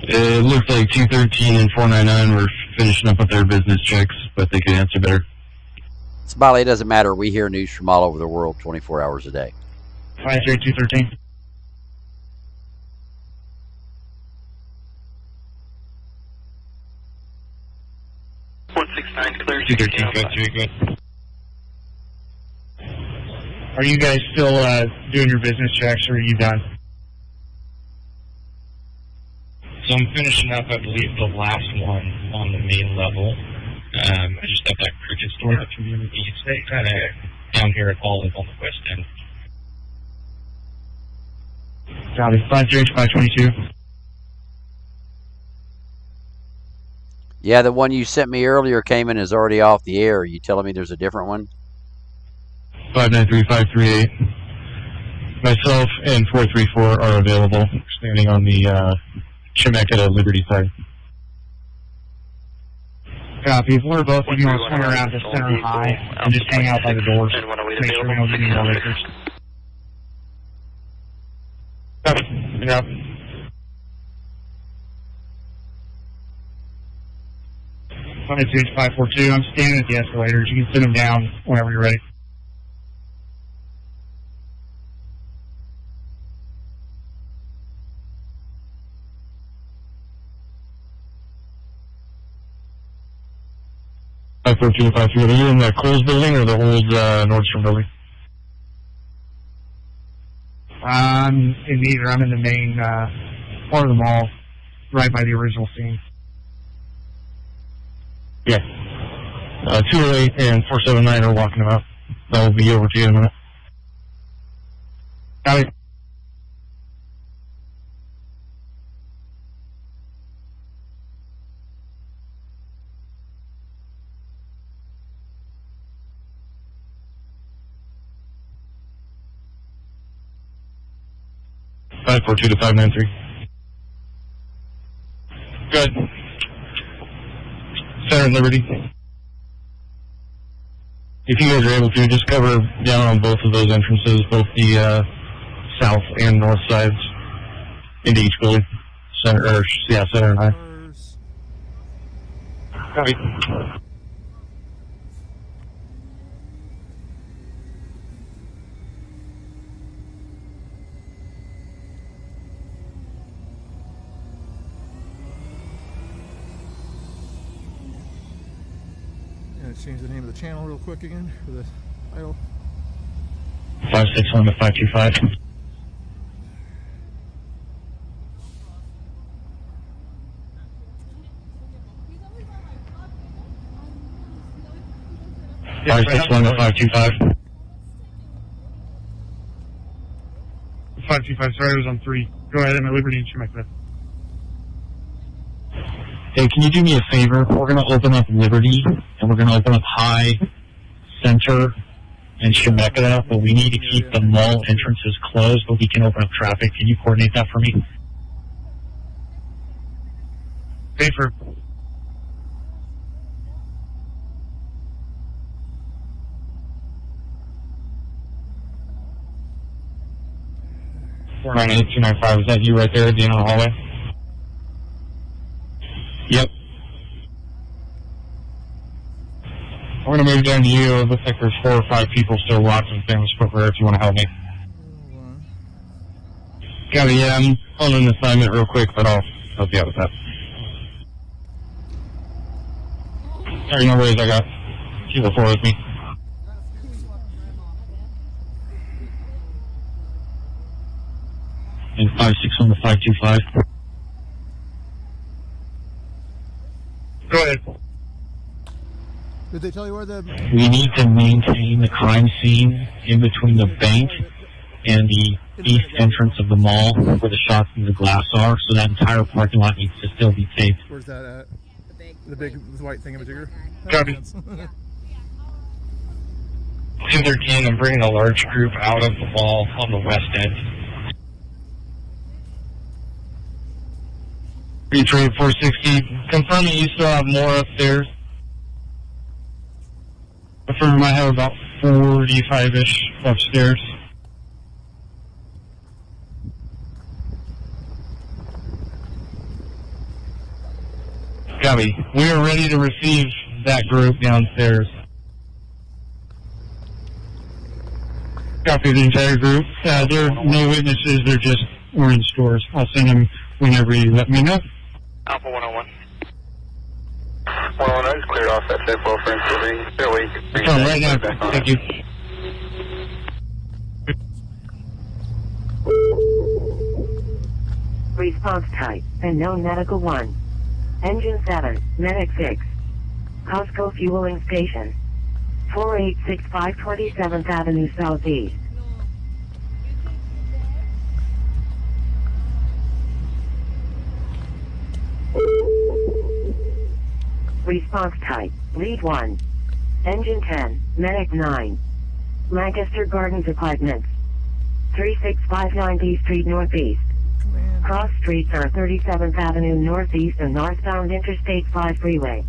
N: It looks like 213 and 499 were finishing up with their business checks, but they could answer better.
D: Smiley, it doesn't matter. We hear news from all over the world 24 hours a day.
N: 53213.
K: Clear.
N: 213, good. Are you guys still doing your business checks, or are you done?
Q: So I'm finishing up, I believe, the last one on the main level. I just got that cricket store at Community Estate, kind of down here at Olive on the west end.
N: Copy. 522.
D: Yeah, the one you sent me earlier came in is already off the air. Are you telling me there's a different one?
N: 593, 538. Myself and 434 are available, standing on the Chemeketa Liberty side. Copy. If we're both, you want to swing around to Center High and just hang out by the doors. Make sure we don't get any more acres. Copy. Yep. It's 542. I'm standing at the escalators. You can send them down whenever you're ready. Are you in the Kohl's building or the old Nordstrom building? I'm in neither. I'm in the main part of the mall, right by the original scene. Yeah. 208 and 479 are walking them out. That will be over to you in a minute. Got it. Five 442 to 593. Good. Center and Liberty. If you guys are able to, just cover down on both of those entrances, both the south and north sides, into each building. Center and High. Copy.
M: Change the name of the channel real quick again for the title.
N: 561 to 525. Yeah, 561 to 525. 525, sorry, I was on 3. Go ahead, I'm at Liberty and Chemeketa. Hey, can you do me a favor? We're going to open up Liberty, and we're going to open up High, Center, and Chemeketa, but we need to keep the mall entrances closed, but we can open up traffic. Can you coordinate that for me?
A: Paper.
I: Four 295. Is that you right there at the end of the hallway?
B: Yep.
I: I'm going to move down to you. It looks like there's 4 or 5 people still locked in famous footwear if you want to help me.
B: Copy, yeah, I'm on an assignment real quick, but I'll help you out with that.
I: Sorry, no worries. I got Kilo 4 with me. And 5-6 on the 525.
A: Go ahead.
M: Did they tell you where the...
I: We need to maintain the crime scene in between the bank and the east entrance of the mall where the shots in the glass are, so that entire parking lot needs to still be taped.
M: Where's that at? The big white thingamajigger?
A: Copy.
I: 213, I'm bringing a large group out of the mall on the west end.
A: Retrade 460. Confirming you still have more upstairs. Confirm I have about 45-ish upstairs. Copy. We are ready to receive that group downstairs. Copy the entire group. There are no witnesses. We're in stores. I'll send them whenever you let me know.
K: Alpha 101. 101, I just cleared off that safe flow for incident.
A: Right now. Thank you.
C: Response type, unknown medical 1. Engine 7, medic 6. Costco fueling station. 4865 27th Avenue Southeast. Response type, lead 1. Engine 10, medic 9. Lancaster Gardens Apartments. 3659 B Street Northeast. Cross streets are 37th Avenue Northeast and northbound Interstate 5 Freeway.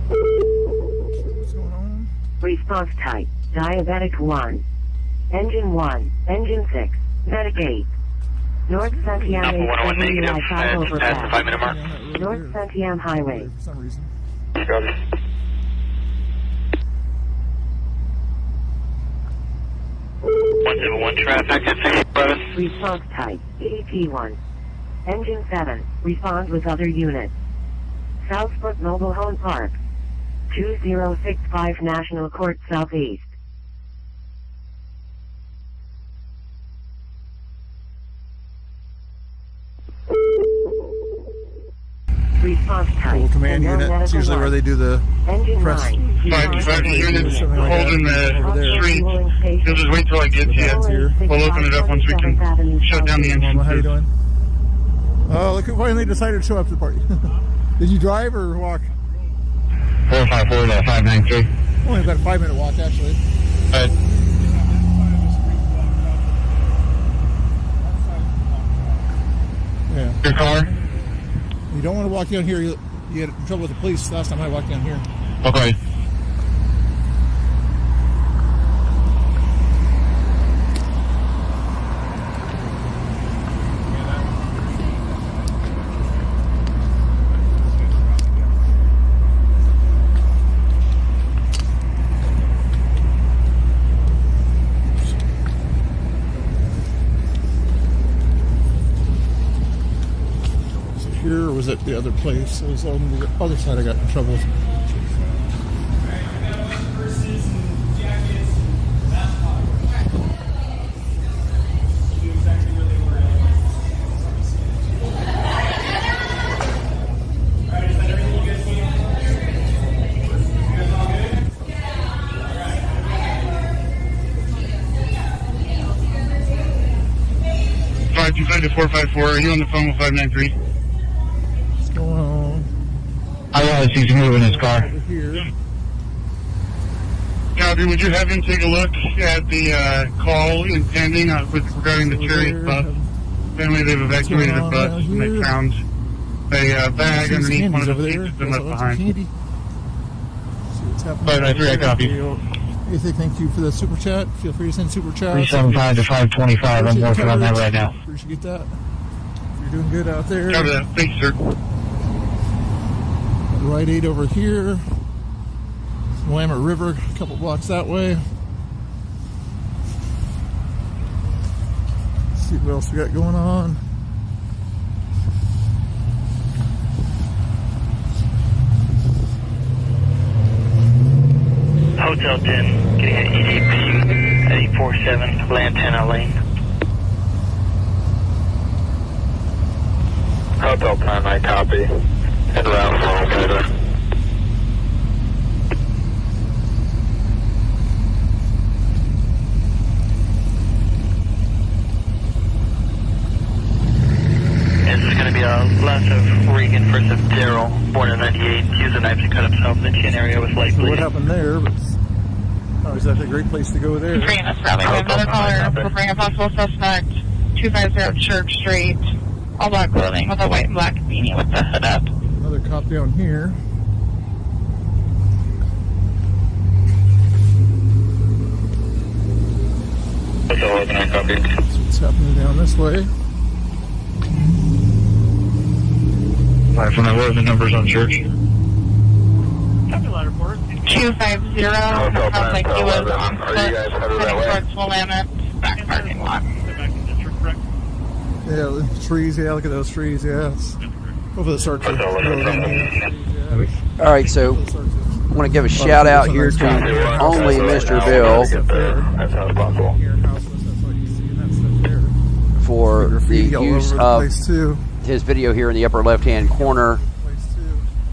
M: What's going on?
C: Response type, diabetic 1. Engine 1, engine 6, medic 8. North Santiam Highway 5 overpass.
K: 5-minute mark.
C: North Santiam Highway.
M: For some reason.
K: Copy. One traffic at 67.
C: Response type, EDP1. Engine 7, respond with other units. Southbrook Mobile Home Park. 2065 National Court Southeast. Response type.
M: Little command unit. It's usually where they do the
C: Engine
M: press.
C: 9.
A: 5 units holding the street. You'll just wait till I get to you. We'll open it up once we can shut down the engine.
M: How you doing? Oh, look, finally decided to show up to the party. Did you drive or walk?
B: 454 to 593.
M: Only about a 5-minute walk, actually. Yeah.
A: Your car?
M: You don't want to walk down here. You get in trouble with the police last time I walked down here.
A: Okay.
M: Here, or was it the other place? It was on the other side I got in trouble.
A: to 454. Are you on the phone with 593?
M: What's going on?
B: I realize he's moving his car.
M: Over here.
A: Copy. Would you have him take a look at the call impending regarding the Cherry bus? Apparently they've evacuated a bus and they found a bag underneath one of the seats that's been left behind.
M: See what's happening.
A: 593, I copy.
M: Anything, thank you for the super chat. Feel free to send super chat.
I: 375 to 525. I'm working on that right now.
M: Appreciate that. You're doing good out there.
A: Cover that. Thanks, sir.
M: Rite Aid over here. Willamette River, a couple blocks that way. Let's see what else we got going on.
R: Hotel 10, getting an EDP at 847 Lantana Lane.
K: Hotel 10, I copy. Head around for Al-Qaeda.
R: This is going to be a last of Regan, first of Daryl, born in 98. Used a knife to cut himself in the chin area with light
M: So what
R: bleeding.
M: happened there? But oh, is that a great place to go there?
G: Bring us probably another caller. We'll bring a possible suspect. 250 Church Street. All black clothing with a white and black beanie with the hood up.
M: Another cop down here.
K: Hotel 11, I copy.
M: That's what's happening down this way.
I: Alright, from that, what are the numbers on Church?
G: 250. Sounds like he was on foot heading towards Willamette back parking lot.
M: Yeah, the trees. Yeah, look at those trees. Yeah. Hopefully, it starts to go in here.
D: All right, so I want to give a shout out here to only Mr. Bill for the use of his video here in the upper left-hand corner.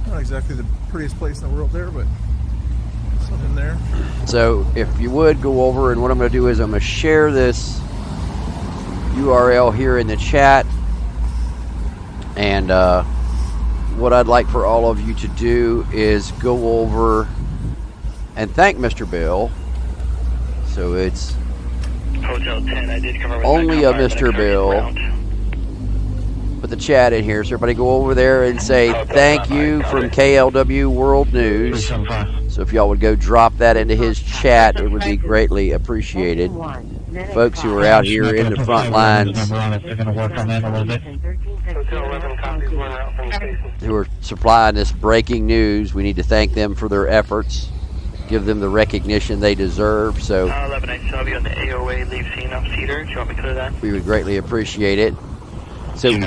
M: Not exactly the prettiest place in the world there, but something there.
D: So if you would go over, and what I'm going to do is I'm going to share this URL here in the chat, and what I'd like for all of you to do is go over and thank Mr. Bill. So it's
R: Hotel 10, I did come over with
D: only a
R: my car,
D: Mr. Bill. Put the chat in here, so everybody go over there and say thank you from KLW World News. So if y'all would go drop that into his chat, it would be greatly appreciated. Folks who are out here in the front lines, who are supplying this breaking news, we need to thank them for their efforts, give them the recognition they deserve. So
R: 11, I saw you on the AOA leave scene of Cedar. Do you want me to clear that?
D: we would greatly appreciate it. So,
A: Go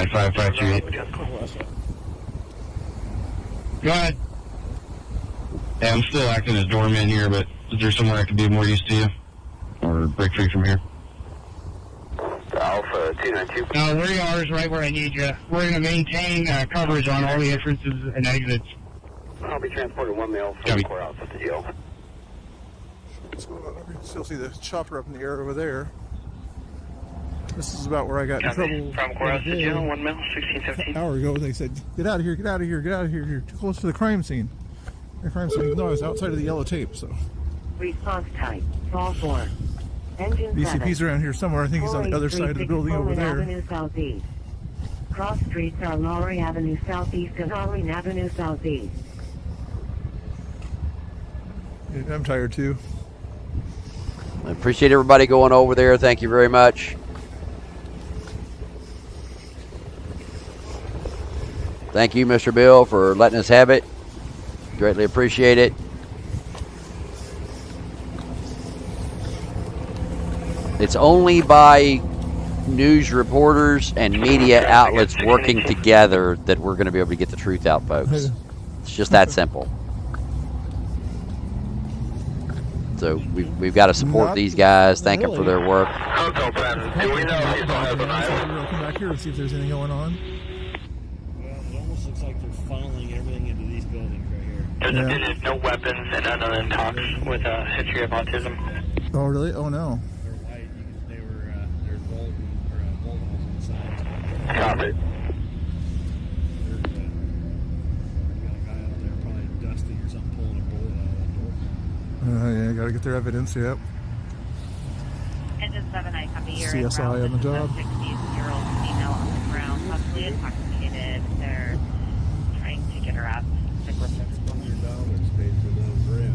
A: ahead.
N: Yeah, I'm still acting as doorman here, but is there somewhere I could be of more use to you? Or break free from here?
K: Alpha 292.
A: Where you are is right where I need you. We're going to maintain coverage on all the entrances and exits.
K: I'll be transporting 1 male from courthouse at the jail.
M: What's going on over here? Still see the chopper up in the air over there. This is about where I got in trouble.
R: From courthouse to jail, 1 male, 1617.
M: An hour ago, they said, get out of here, get out of here, get out of here. You're too close to the crime scene. The crime scene, no, I was outside of the yellow tape, so.
C: Response type, Fall 4. Engine 7.
M: BCP's around here somewhere. I think he's on the other side of the building over there.
C: Avenue Southeast. Cross streets are Lowry Avenue Southeast and Arlene Avenue Southeast.
M: Yeah, I'm tired too.
D: I appreciate everybody going over there. Thank you very much. Thank you, Mr. Bill, for letting us have it. Greatly appreciate it. It's only by news reporters and media outlets working together that we're going to be able to get the truth out, folks. It's just that simple. So we've got to support these guys. Thank them for their work.
K: Hotel 10, do we know if he's on open
M: I'll come back here and see if there's anything going on.
S: Well, it almost looks like they're funneling everything into these buildings right here.
R: There's no weapons and none of them talks with a history of autism.
M: Oh, really? Oh, no.
S: They're white. There's bullet holes on the sides.
K: Copy.
S: There's got a guy out there probably dusting or something, pulling a bullet out of that door.
M: Yeah, I gotta get their evidence, yep.
T: Engine 7, I copy your
M: CSI on the job.
T: 60-year-old female on the ground, possibly intoxicated. They're trying to get her up. Stick with it.
S: $600 paid for those rent.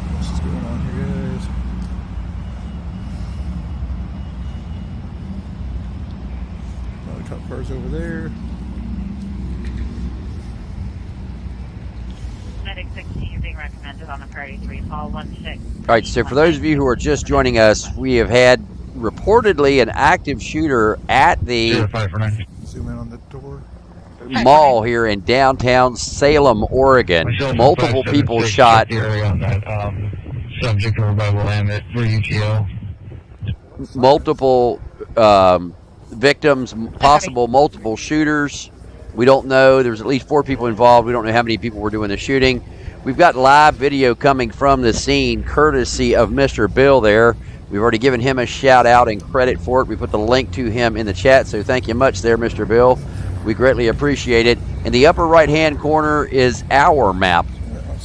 M: What's going on here, guys? A lot of cop cars over there.
T: Medic 60, you're being recommended on a priority 3, fall 16.
D: All right, so for those of you who are just joining us, we have had reportedly an active shooter at the
M: Zoom in on the door.
D: mall here in downtown Salem, Oregon. Multiple people shot.
N: On that subject of revival limit for UTO.
D: Multiple victims, possible multiple shooters. We don't know. There's at least 4 people involved. We don't know how many people were doing the shooting. We've got live video coming from the scene, courtesy of Mr. Bill there. We've already given him a shout out and credit for it. We put the link to him in the chat, so thank you much there, Mr. Bill. We greatly appreciate it. In the upper right-hand corner is our map.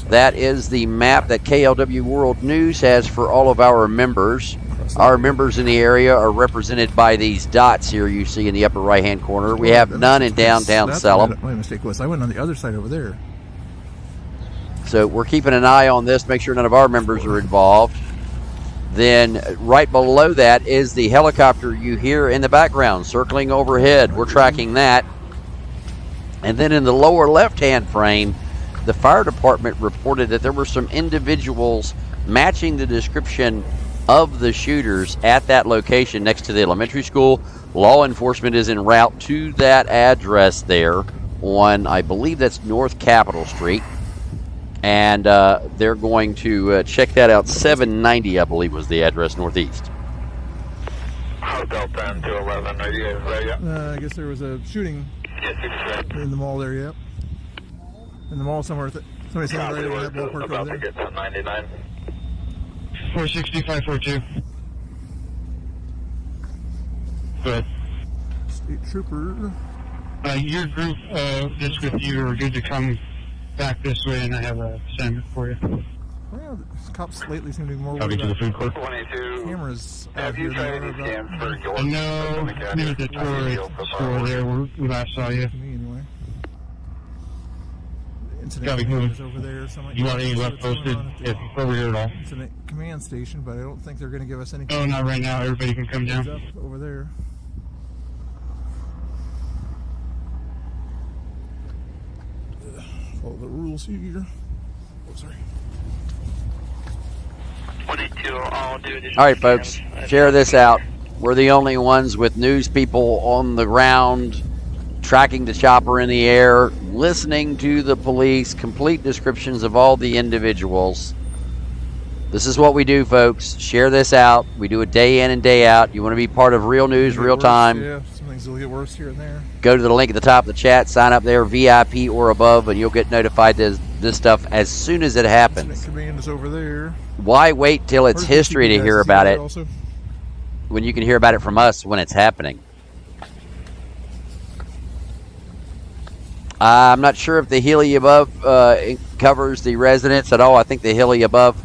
D: That is the map that KLW World News has for all of our members. Our members in the area are represented by these dots here you see in the upper right-hand corner. We have none in downtown Salem.
M: My mistake was I went on the other side over there.
D: So we're keeping an eye on this, make sure none of our members are involved. Then right below that is the helicopter you hear in the background circling overhead. We're tracking that. And then in the lower left-hand frame, the fire department reported that there were some individuals matching the description of the shooters at that location next to the elementary school. Law enforcement is en route to that address there on, I believe that's North Capitol Street. And they're going to check that out. 790, I believe, was the address northeast.
K: Hotel 10 to 11, are you guys ready yet?
M: I guess there was a shooting in the mall there, yep. In the mall somewhere. Somebody saying right over that ballpark over there.
K: Get 1099.
A: 46542. Go ahead.
M: State trooper.
A: Your group that's with you are good to come back this way, and I have a assignment for you.
M: Well, cops lately seem to be more
N: Copy
M: worried
N: to the
M: about
N: food court.
M: cameras out
K: Have
M: here
K: you tried
M: than
K: any
M: they are
K: scans
M: about
K: for your
A: No, near the toy store there where we last saw you.
M: to me anyway. Incident
A: Gotta be
M: command
A: moving.
M: is over there. Something like
A: You
M: that.
A: want any
M: See
A: left
M: what's going
A: posted?
M: on at the
A: Yeah, over here at all.
M: Incident command station, but I don't think they're going to give us any.
A: Oh, not right now. Everybody can come
M: Heads
A: down.
M: up over there. Follow the rules here. Oh, sorry.
R: 22, I'll do
D: All right, folks, share this out. We're the only ones with news people on the ground, tracking the chopper in the air, listening to the police, complete descriptions of all the individuals. This is what we do, folks. Share this out. We do it day in and day out. You want to be part of real news, real time.
M: Yeah, some things will get worse here and there.
D: Go to the link at the top of the chat, sign up there, VIP or above, and you'll get notified this stuff as soon as it happens.
M: Incident command is over there.
D: Why wait till it's
M: Where's the
D: history to
M: guys?
D: hear
M: Is he
D: about
M: there
D: it
M: also?
D: when you can hear about it from us when it's happening? I'm not sure if the heli above covers the residents at all. I think the heli above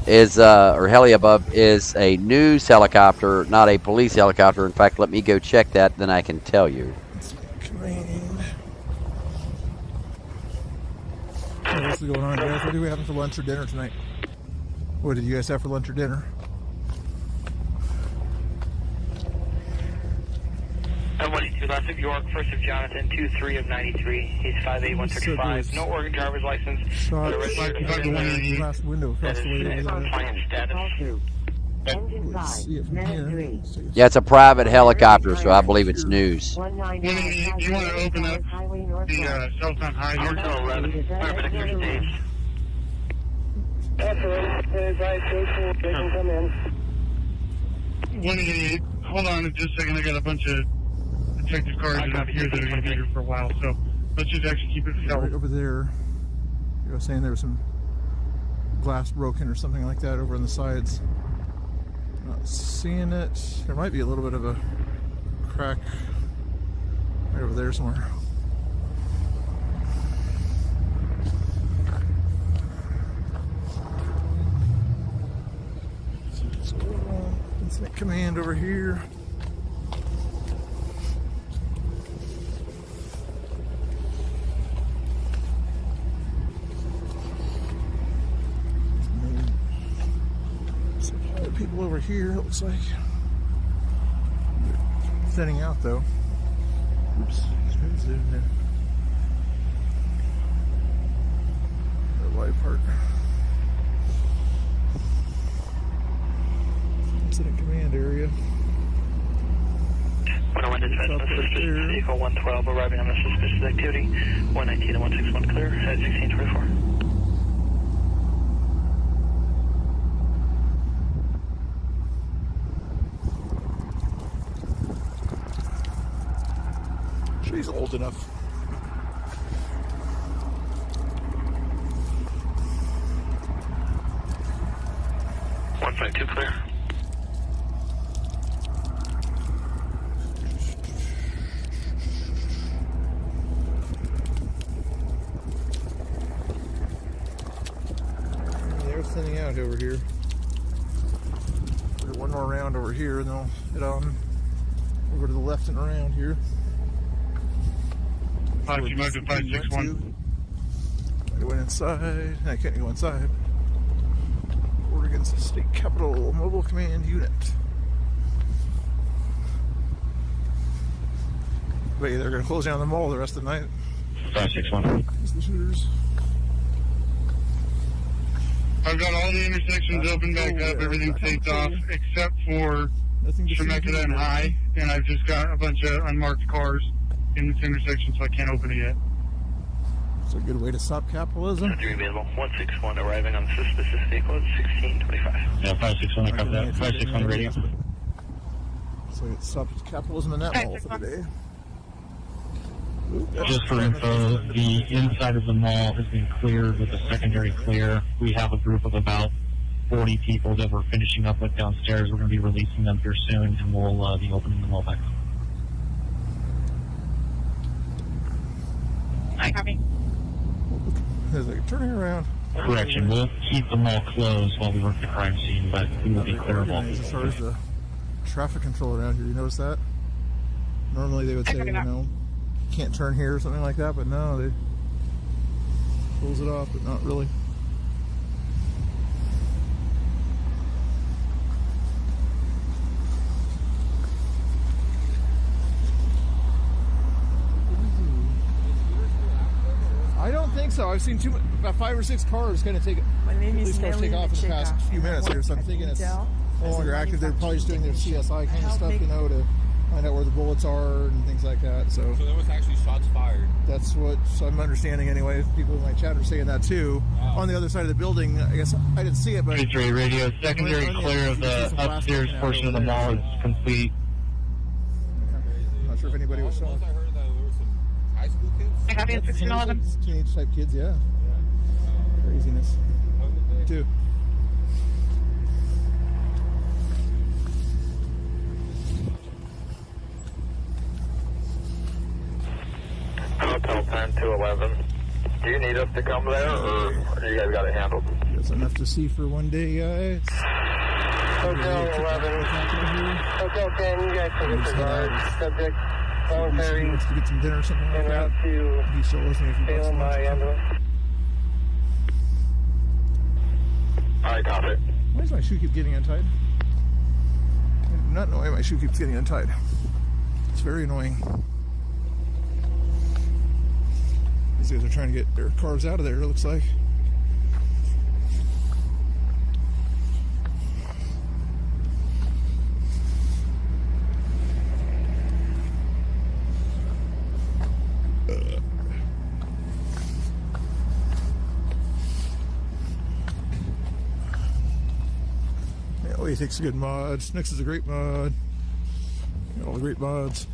D: is a news helicopter, not a police helicopter. In fact, let me go check that, then I can tell you.
M: What's going on, guys? What do we have for lunch or dinner tonight? What did you guys have for lunch or dinner?
R: M182, last of York, first of Jonathan, 23 of 93. He's 5'8", 135. No Oregon driver's license.
M: Shot glass window across the way over there. Let's see it from here.
D: Yeah, it's a private helicopter, so I believe it's news.
A: Do you want to open up the Southbound High here?
K: Hotel 11, paramedics are staged.
A: Come in. 188. Hold on just a second. I got a bunch of detective cars up here that are going to be here for a while, so let's just actually keep it settled.
M: Right over there. You were saying there was some glass broken or something like that over on the sides. Not seeing it. There might be a little bit of a crack Right over there somewhere. So, incident command over here. People over here, it looks like. They're thinning out though. Oops, who's in there? The live part. Incident command area.
R: 101 dispatch, suspicious vehicle 112 arriving on the suspicious activity. 119 and 161 clear at 1624.
M: She's old enough.
R: Two clear.
M: They're thinning out over here. There's one more round over here, and they'll head on over to the left and around here.
A: 561.
M: I went inside. I can't go inside. Oregon's State Capitol Mobile Command Unit. Wait, they're going to close down the mall the rest of the night.
N: 561.
M: It's the shooters.
A: I've got all the intersections open back up. Everything's taped off except for Temecula and High, and I've just got a bunch of unmarked cars in this intersection, so I can't open it yet.
M: It's a good way to stop capitalism.
R: 3 available. 161 arriving on the suspicious vehicle at 1625.
N: Yeah, 561, I copy that. 561 radio.
M: So it stopped capitalism in that mall for the day.
I: Just for info, the inside of the mall has been cleared with a secondary clear. We have a group of about 40 people that we're finishing up with downstairs. We're going to be releasing them here soon, and we'll be opening the mall back up.
G: I copy.
M: There's like turning around.
I: Correction, we'll keep the mall closed while we work the crime scene, but we will be clear of all.
M: As far as the traffic control around here, you notice that? Normally they would say, you know, you can't turn here or something like that, but no, they close it off, but not really. I don't think so. I've seen about 5 or 6 cars kind of take these cars take off in the past few minutes here, so I'm thinking it's no longer active. They're probably just doing their CSI kind of stuff, you know, to find out where the bullets are and things like that. So
U: there was actually shots fired.
M: That's what I'm understanding anyway. People in my chat are saying that too. Wow. On the other side of the building, I guess I didn't see it, but
A: Victory Radio, secondary clear of the upstairs portion of the mall is complete.
M: I'm not sure if anybody was showing.
U: High school kids?
G: I copy at 1611.
M: Teenage type kids, yeah. Craziness. Too.
K: Hotel 10 to 11. Do you need us to come there, or you guys got it handled?
M: That's enough to see for one day, guys.
K: Hotel 11. Hotel 10, you guys can disregard. Subject. Voluntary.
M: Wants to get some dinner or something like that. He's still listening if he wants
K: Salem by ambulance. Alright, copy.
M: Why does my shoe keep getting untied? I do not know why my shoe keeps getting untied. It's very annoying. These guys are trying to get their cars out of there, it looks like. He thinks a good mod. Snix is a great mod. Got all the great mods.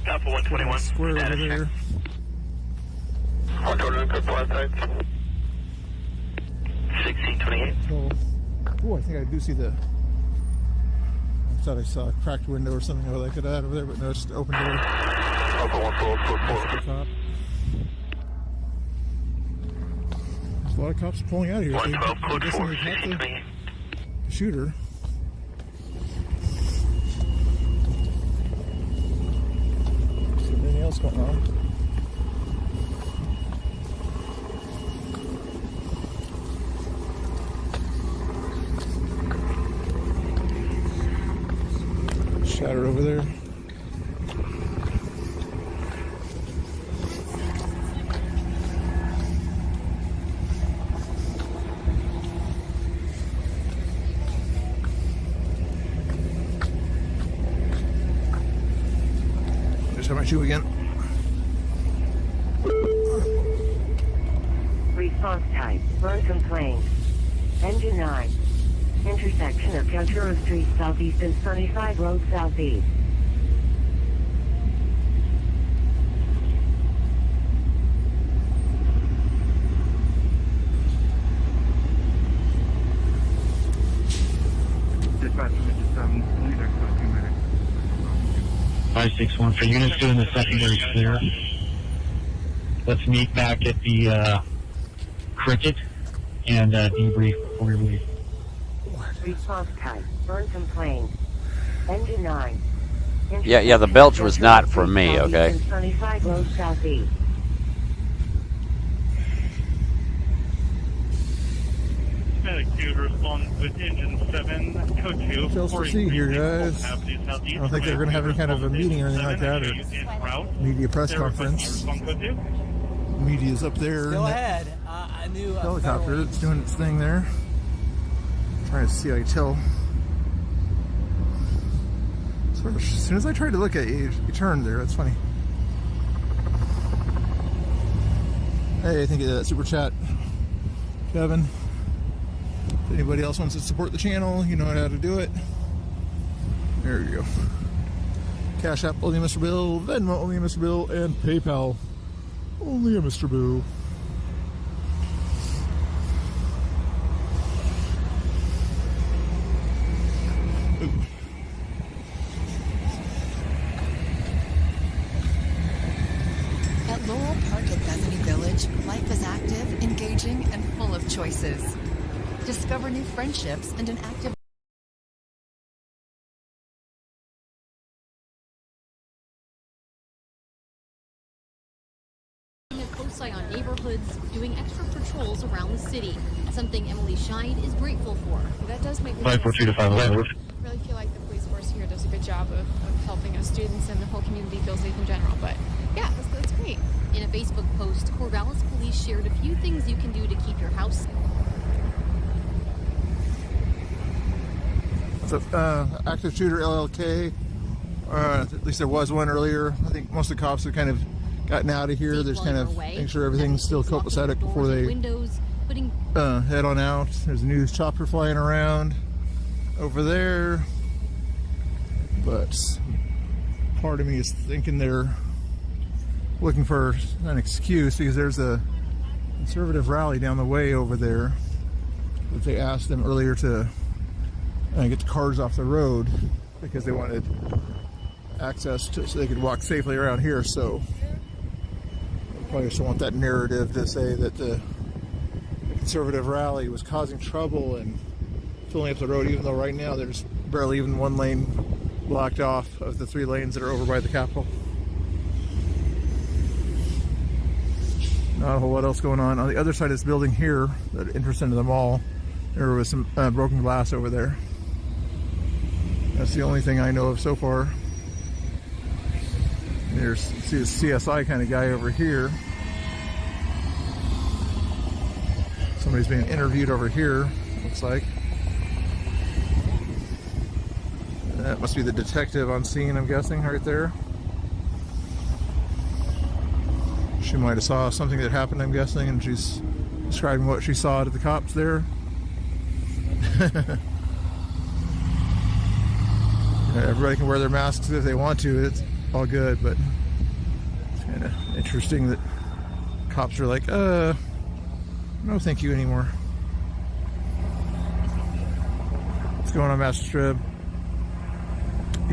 R: Alpha 121.
M: Square over there.
K: 121, good flight type.
R: 1628.
M: Oh, I think I do see the. I thought I saw a cracked window or something like that over there, but no, it's just an open door. There's a lot of cops pulling out of here. I'm guessing they caught the shooter. Is there anything else going on? Shatter over there. Just how much you again?
C: Response type, burn complaint. Engine 9. Intersection of Ventura Street Southeast and Sunnyside Road Southeast.
A: Dispatch 561 for units doing the secondary clear. Let's meet back at the Cricket and debrief before we leave.
C: Response type, burn complaint. Engine 9.
D: Yeah, the belch was not from me, okay?
C: Sunnyside Road Southeast.
P: Medic 2 responds with engine 7, code 2.
M: What else to see here, guys? I don't think they're going to have any kind of a meeting or anything like that, or media press conference. Media's up there.
H: Go ahead. I knew
M: helicopter that's doing its thing there. Trying to see, I can tell. So as soon as I tried to look at you, you turned there. That's funny. Hey, I think that super chat, Kevin. If anybody else wants to support the channel, you know how to do it. There you go. Cash App only Mr. Bill, Venmo only Mr. Bill, and PayPal only a Mr. Boo.
V: At Laurel Park at Bethany Village, life is active, engaging, and full of choices. Discover new friendships and an active
W: close eye on neighborhoods, doing extra patrols around the city. Something Emily Scheid is grateful for.
X: That does make me
A: 542 to 511.
X: really feel like the police force here does a good job of helping us students and the whole community feel safe in general. But yeah, that's great.
W: In a Facebook post, Corvallis police shared a few things you can do to keep your house.
M: So, ActiveShooter LLK, at least there was one earlier. I think most of the cops have kind of gotten out of here. There's kind of making sure everything's still copacetic before they head on out. There's a news chopper flying around over there, but part of me is thinking they're looking for an excuse because there's a conservative rally down the way over there that they asked them earlier to get the cars off the road because they wanted access to so they could walk safely around here. So probably just want that narrative to say that the conservative rally was causing trouble and filling up the road, even though right now there's barely even one lane blocked off of the 3 lanes that are over by the Capitol. Not a whole lot else going on. On the other side of this building here that enters into the mall, there was some broken glass over there. That's the only thing I know of so far. There's see a CSI kind of guy over here. Somebody's being interviewed over here, looks like. That must be the detective on scene, I'm guessing, right there. She might have saw something that happened, I'm guessing, and she's describing what she saw to the cops there. Everybody can wear their masks if they want to. It's all good, but it's kind of interesting that cops are like, no thank you anymore. What's going on, Master Strib?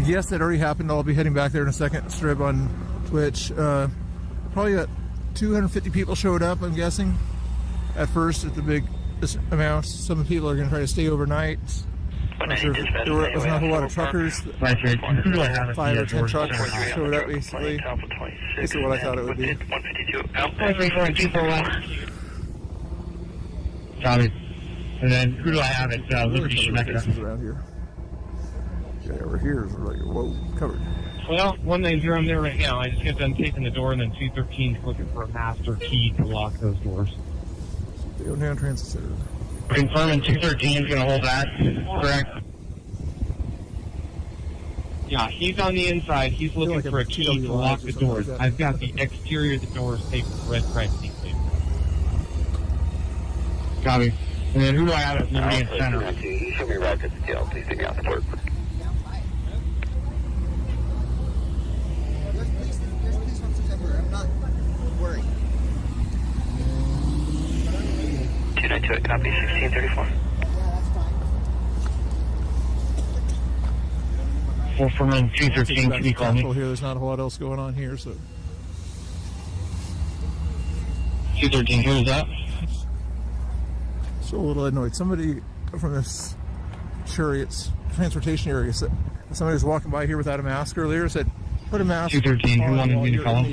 M: Yes, that already happened. I'll be heading back there in a second. Strib on which probably about 250 people showed up, I'm guessing, at first at the big amount. Some people are going to try to stay overnight. I'm sure there wasn't a whole lot of truckers. 5 or 10 trucks showed up, basically. This is what I thought it would be.
A: 34241. Copy. And then who do I have at Liberty Schmecker?
M: Around here. Yeah, over here is like, whoa, covered.
A: Well, 190, I'm there right now. I just got done taking the door, and then 213 is looking for a master key to lock those doors.
M: Downtown Transit Center.
A: Confirming 213 is going to hold that, correct? Yeah, he's on the inside. He's looking for a key to lock the doors. I've got the exterior of the doors taped with red stripe key. Copy. And then who do I have at Liberty and Center?
K: You show me right at the tail. Please take me out the port.
M: I'm not worried.
R: 292, copy 1634.
A: Well, from 213, can you call me?
M: Here, there's not a whole lot else going on here, so.
A: 213, who is that?
M: So a little annoyed. Somebody from this Chariot's transportation area said, somebody was walking by here without a mask earlier, said, put a mask
A: 213, who wanted me to call?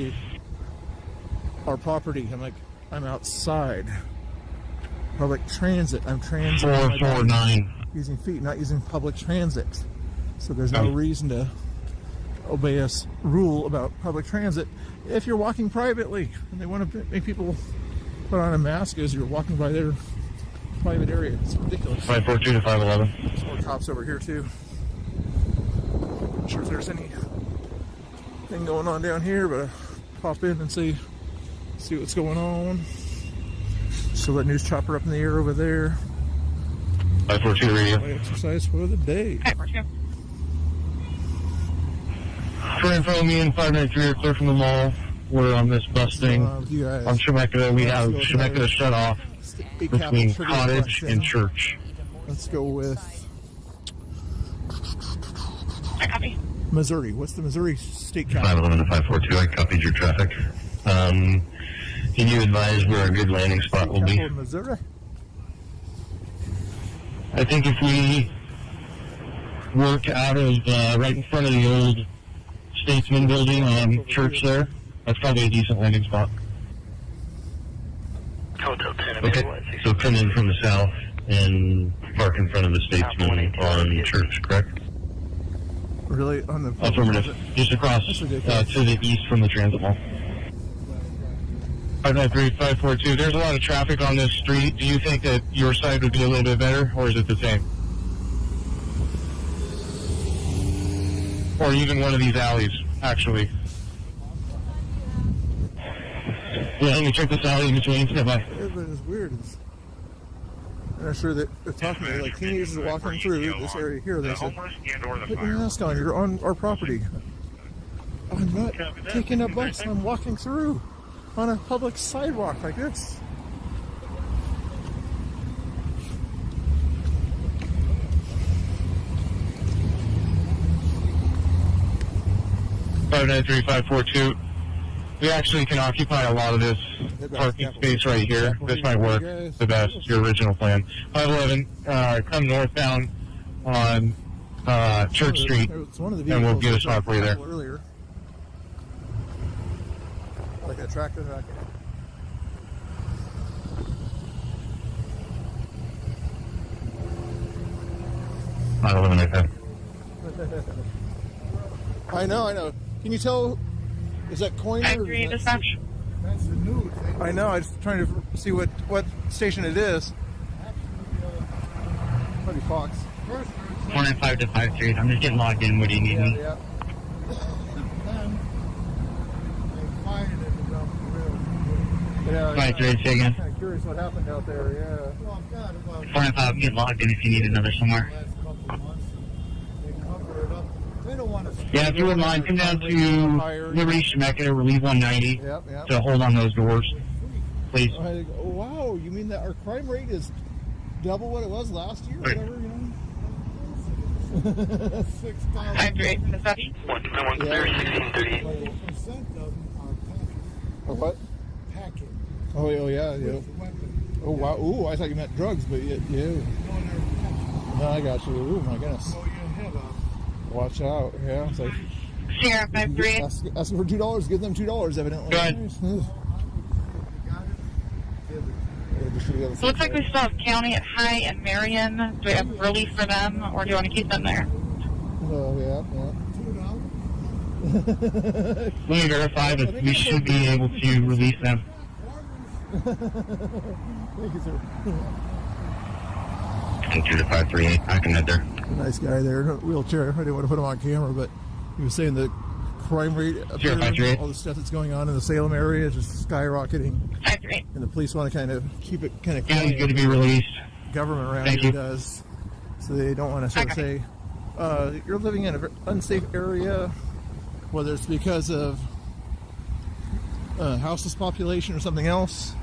M: Our property. I'm like, I'm outside. Public transit. I'm transit.
A: 449.
M: Using feet, not using public transit. So there's no reason to obey a rule about public transit if you're walking privately. And they want to make people put on a mask as you're walking by their private area. It's ridiculous.
A: 542 to 511.
M: There's more cops over here too. Not sure if there's anything going on down here, but I'll pop in and see what's going on. So that news chopper up in the air over there.
A: 542 radio.
M: Exercise for the day.
A: For in front of me in 593 are clear from the mall. We're on this bus thing. On Chemeketa, we have Chemeketa shut off between Cottage and Church.
M: Let's go with Missouri. What's the Missouri state capital?
B: 511 to 542. I copied your traffic. Can you advise where a good landing spot will be?
M: Missouri.
A: I think if we work out of right in front of the old Statesman building on Church there, that's probably a decent landing spot.
B: Okay, so come in from the south and park in front of the Statesman on Church, correct?
M: Really? On the
A: affirmative. Just across to the east from the transit mall. 593, 542. There's a lot of traffic on this street. Do you think that your side would be a little bit better, or is it the same? Or even one of these alleys, actually. Yeah, let me check this alley in between. Step by.
M: It's weird. I'm not sure that they're talking to like teenagers walking through this area here. They said, put your mask on. You're on our property. I'm not taking a bus. I'm walking through on a public sidewalk like this.
A: Five 542. We actually can occupy a lot of this parking space right here. This might work the best, your original plan. 511, come northbound on Church Street, and we'll get a spot for you there.
M: Earlier. Like a tractor back.
B: 511,
M: I know. Can you tell? Is that Coiner? That's the news. I know. I was trying to see what station it is. Maybe Fox.
F: 495 to 53. I'm just getting logged in. What do you need me?
M: Yeah. Yeah,
F: 53, say again.
M: I'm kind of curious what happened out there. Yeah.
F: 495. Get logged in if you need another somewhere. Yeah, if you wouldn't mind, come down to Liberty Schmecker, relieve 190 to hold on those doors, please.
M: Wow, you mean that our crime rate is double what it was last year? Whatever, you know?
G: 538 from the study.
R: 121 clear, 1638.
M: What?
U: Packet.
M: Oh yeah. Oh wow. Ooh, I thought you meant drugs, but yeah. No, I got you. Ooh, my goodness. Watch out. Yeah, it's like.
G: Sierra 538.
M: Asking for $2, give them $2, evidently.
G: Go ahead. Looks like we still have county at High and Marion. Do we have relief for them, or do you want to keep them there?
M: Oh, yeah.
F: Let me verify that we should be able to release them.
M: Thank you, sir.
B: Into the 538. I can head there.
M: Nice guy there in a wheelchair. I didn't want to put him on camera, but he was saying the crime rate up here, all the stuff that's going on in the Salem area is just skyrocketing. And the police want to kind of keep it kind of
F: clean. He's going to be released.
M: Government around here does. So they don't want to sort of say, you're living in an unsafe area, whether it's because of houseless population or something else.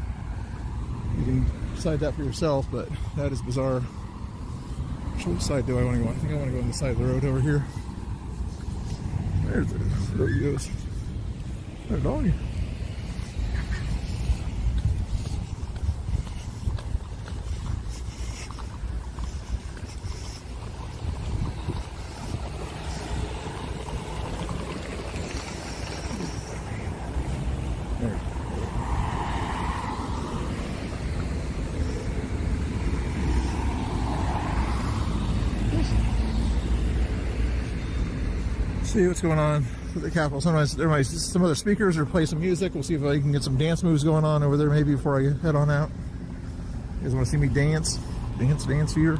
M: You can decide that for yourself, but that is bizarre. Which side do I want to go on? I think I want to go on the side of the road over here. There's the road he goes. There's a dog. See what's going on with the Capitol. Sometimes there might be some other speakers or play some music. We'll see if I can get some dance moves going on over there maybe before I head on out. You guys want to see me dance? Dance here.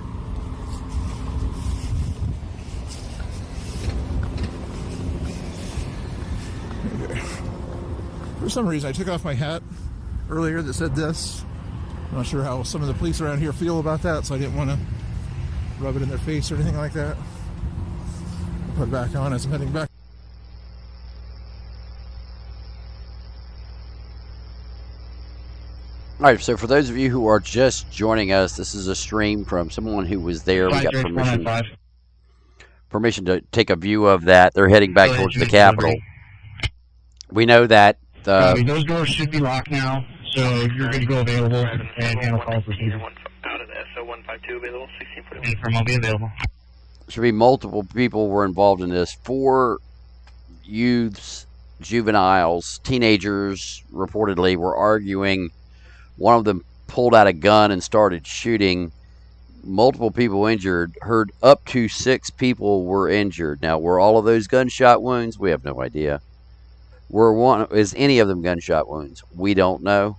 M: Okay. For some reason I took off my hat earlier that said this. I'm not sure how some of the police around here feel about that, so I didn't want to rub it in their face or anything like that. Put it back on as I'm heading back.
D: All right, so for those of you who are just joining us, this is a stream from someone who was there. We got permission to take a view of that. They're heading back towards the Capitol. We know that
F: those doors should be locked now, so you're going to go available and handle calls for season.
R: Out of the SO152 available, 1641.
F: Confirm I'll be available.
D: Should be multiple people were involved in this. 4 youths, juveniles, teenagers reportedly were arguing. One of them pulled out a gun and started shooting. Multiple people injured. Heard up to 6 people were injured. Now, were all of those gunshot wounds? We have no idea. Is any of them gunshot wounds? We don't know.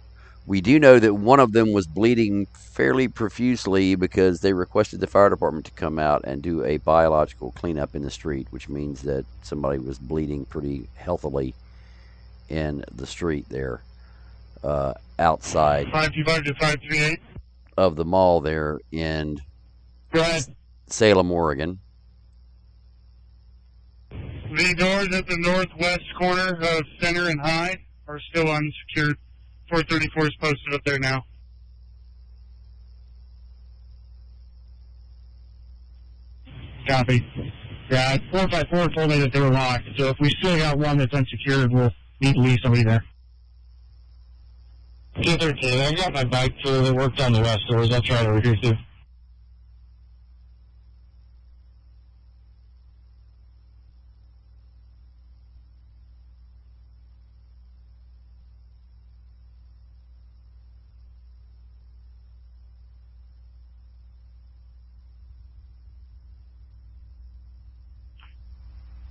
D: We do know that one of them was bleeding fairly profusely because they requested the fire department to come out and do a biological cleanup in the street, which means that somebody was bleeding pretty healthily in the street there outside
F: 525 to 538
D: of the mall there in Salem, Oregon.
A: The doors at the northwest corner of Center and High are still unsecured. 434 is posted up there now.
F: Copy. Yeah, 454 told me that they were locked, so if we still got one that's unsecured, we'll need to leave somebody there. 213, I got my bike for the work on the west doors. I'll try to reduce it.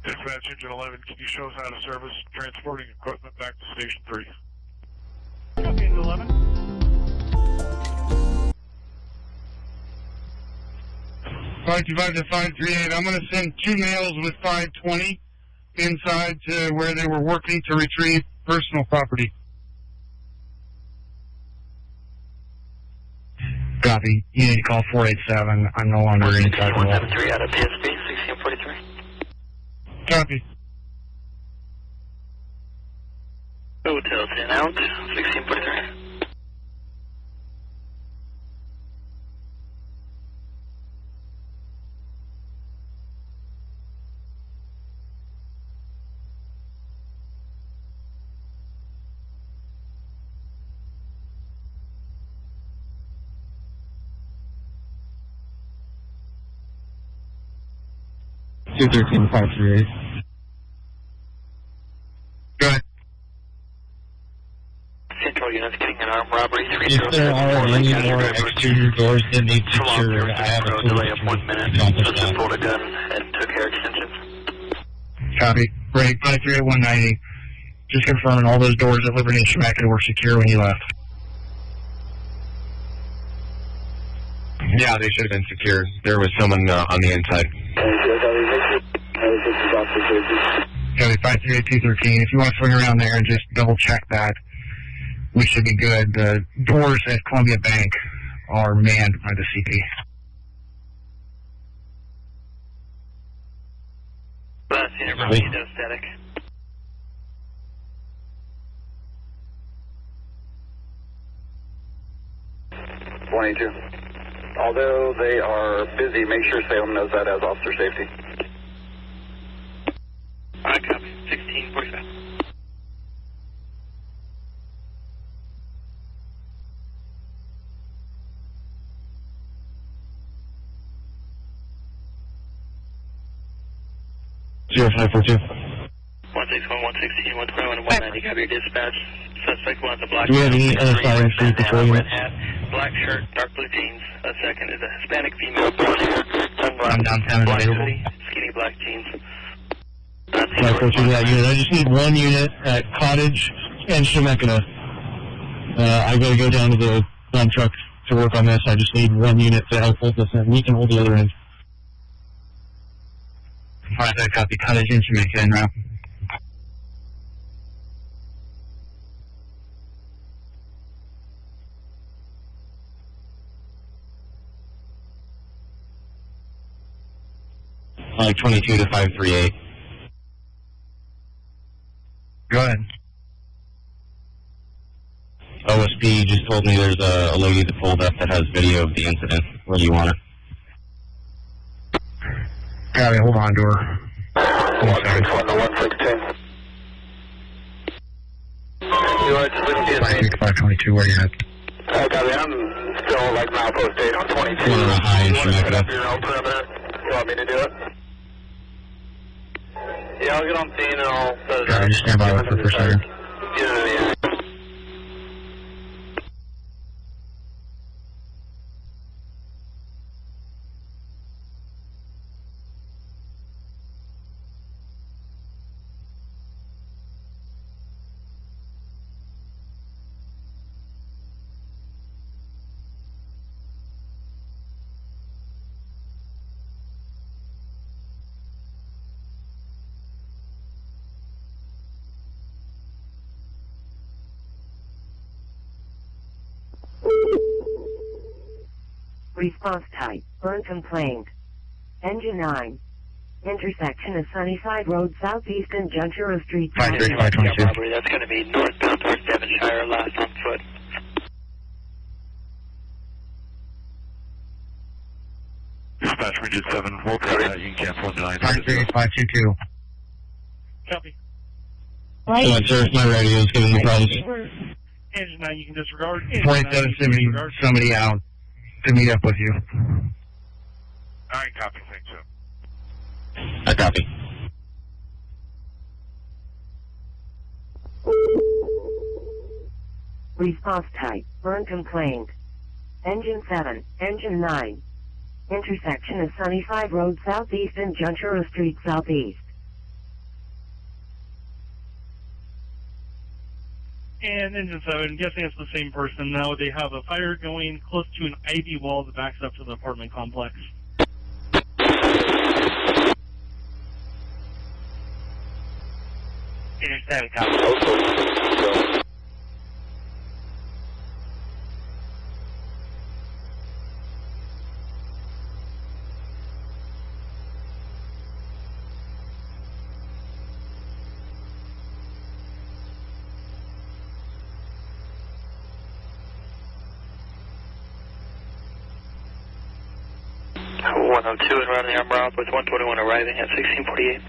E: Dispatch Engine 11, can you show us how to service transporting equipment back to Station 3?
P: Okay, 11.
A: 525 to 538. I'm going to send 2 males with 520 inside to where they were working to retrieve personal property.
F: Copy. You need to call 487. I'm no longer inside the wall.
R: 173 out of PSP, 1643.
A: Copy.
R: Hotel 10 out, 1643.
F: 213 538.
A: Go ahead.
R: Central units getting an armed robbery.
F: If there are any more exterior doors that need secured, I have a
R: delay of 1 minute.
F: accomplish
R: Pulled a
F: that.
R: gun and took air extensions.
A: Copy. Break 538 190. Just confirming all those doors at Liberty and Chemeketa were secure when you left.
B: Yeah, they should have been secured. There was someone on the inside.
A: Copy 538 213. If you want to swing around there and just double check that, we should be good. The doors at Columbia Bank are manned by the CP.
R: Last University does static.
K: Although they are busy, make sure Salem knows that as officer safety.
R: I copy. 1645.
B: Zero 542.
R: 161, 116, 121, and 190. Cover your dispatch. Suspect one at the black.
F: Do we have any SIM free patrol
R: red
F: units?
R: hat, black shirt, dark blue jeans. A second is a Hispanic female, brown hair, sunglasses,
A: downtown
R: black
A: available.
R: hoodie, skinny black jeans.
F: 542 that unit. I just need one unit at Cottage and Chemeketa. I gotta go down to the dump truck to work on this. I just need one unit to help hold this in. We can hold the other end.
A: Alright, I copy. Cottage and Chemeketa en route.
B: Like 22 to 538.
A: Go ahead.
B: OSP just told me there's a lady that pulled up that has video of the incident. Where do you want it?
A: Copy, hold on, door.
K: 161 to 116. You want to just leave the
A: 522, where you at?
K: Copy, I'm still like milepost 8 on 22.
B: One on a high in
K: You want to set up
B: Chemeketa.
K: your own perimeter? You want me to do it? Yeah, I'll get on scene and I'll set it up.
A: Alright, just stand by with her for a second.
K: Get it in the air.
C: Response type, uncomplained. Engine 9. Intersection of Sunnyside Road, Southeast and Juncture Street.
A: 53522.
R: Robbery. That's going to be northbound towards Devonshire, last on foot.
E: Dispatch, we did 7. We'll carry that. You can cancel into 9.
A: 53522.
E: Copy.
F: Go ahead, sir. My radio's giving me problems.
E: Engine 9, you can disregard.
A: 2770, somebody out to meet up with you.
E: Alright, copy. Thanks, sir.
B: I copy.
C: Response type, uncomplained. Engine 7, Engine 9. Intersection of Sunnyside Road, Southeast and Juncture Street, Southeast.
E: And Engine 7, guessing it's the same person. Now they have a fire going close to an ivy wall that backs up to the apartment complex.
R: Intercept, copy. Oh, 102 and running the arm route with 121 arriving at 1648.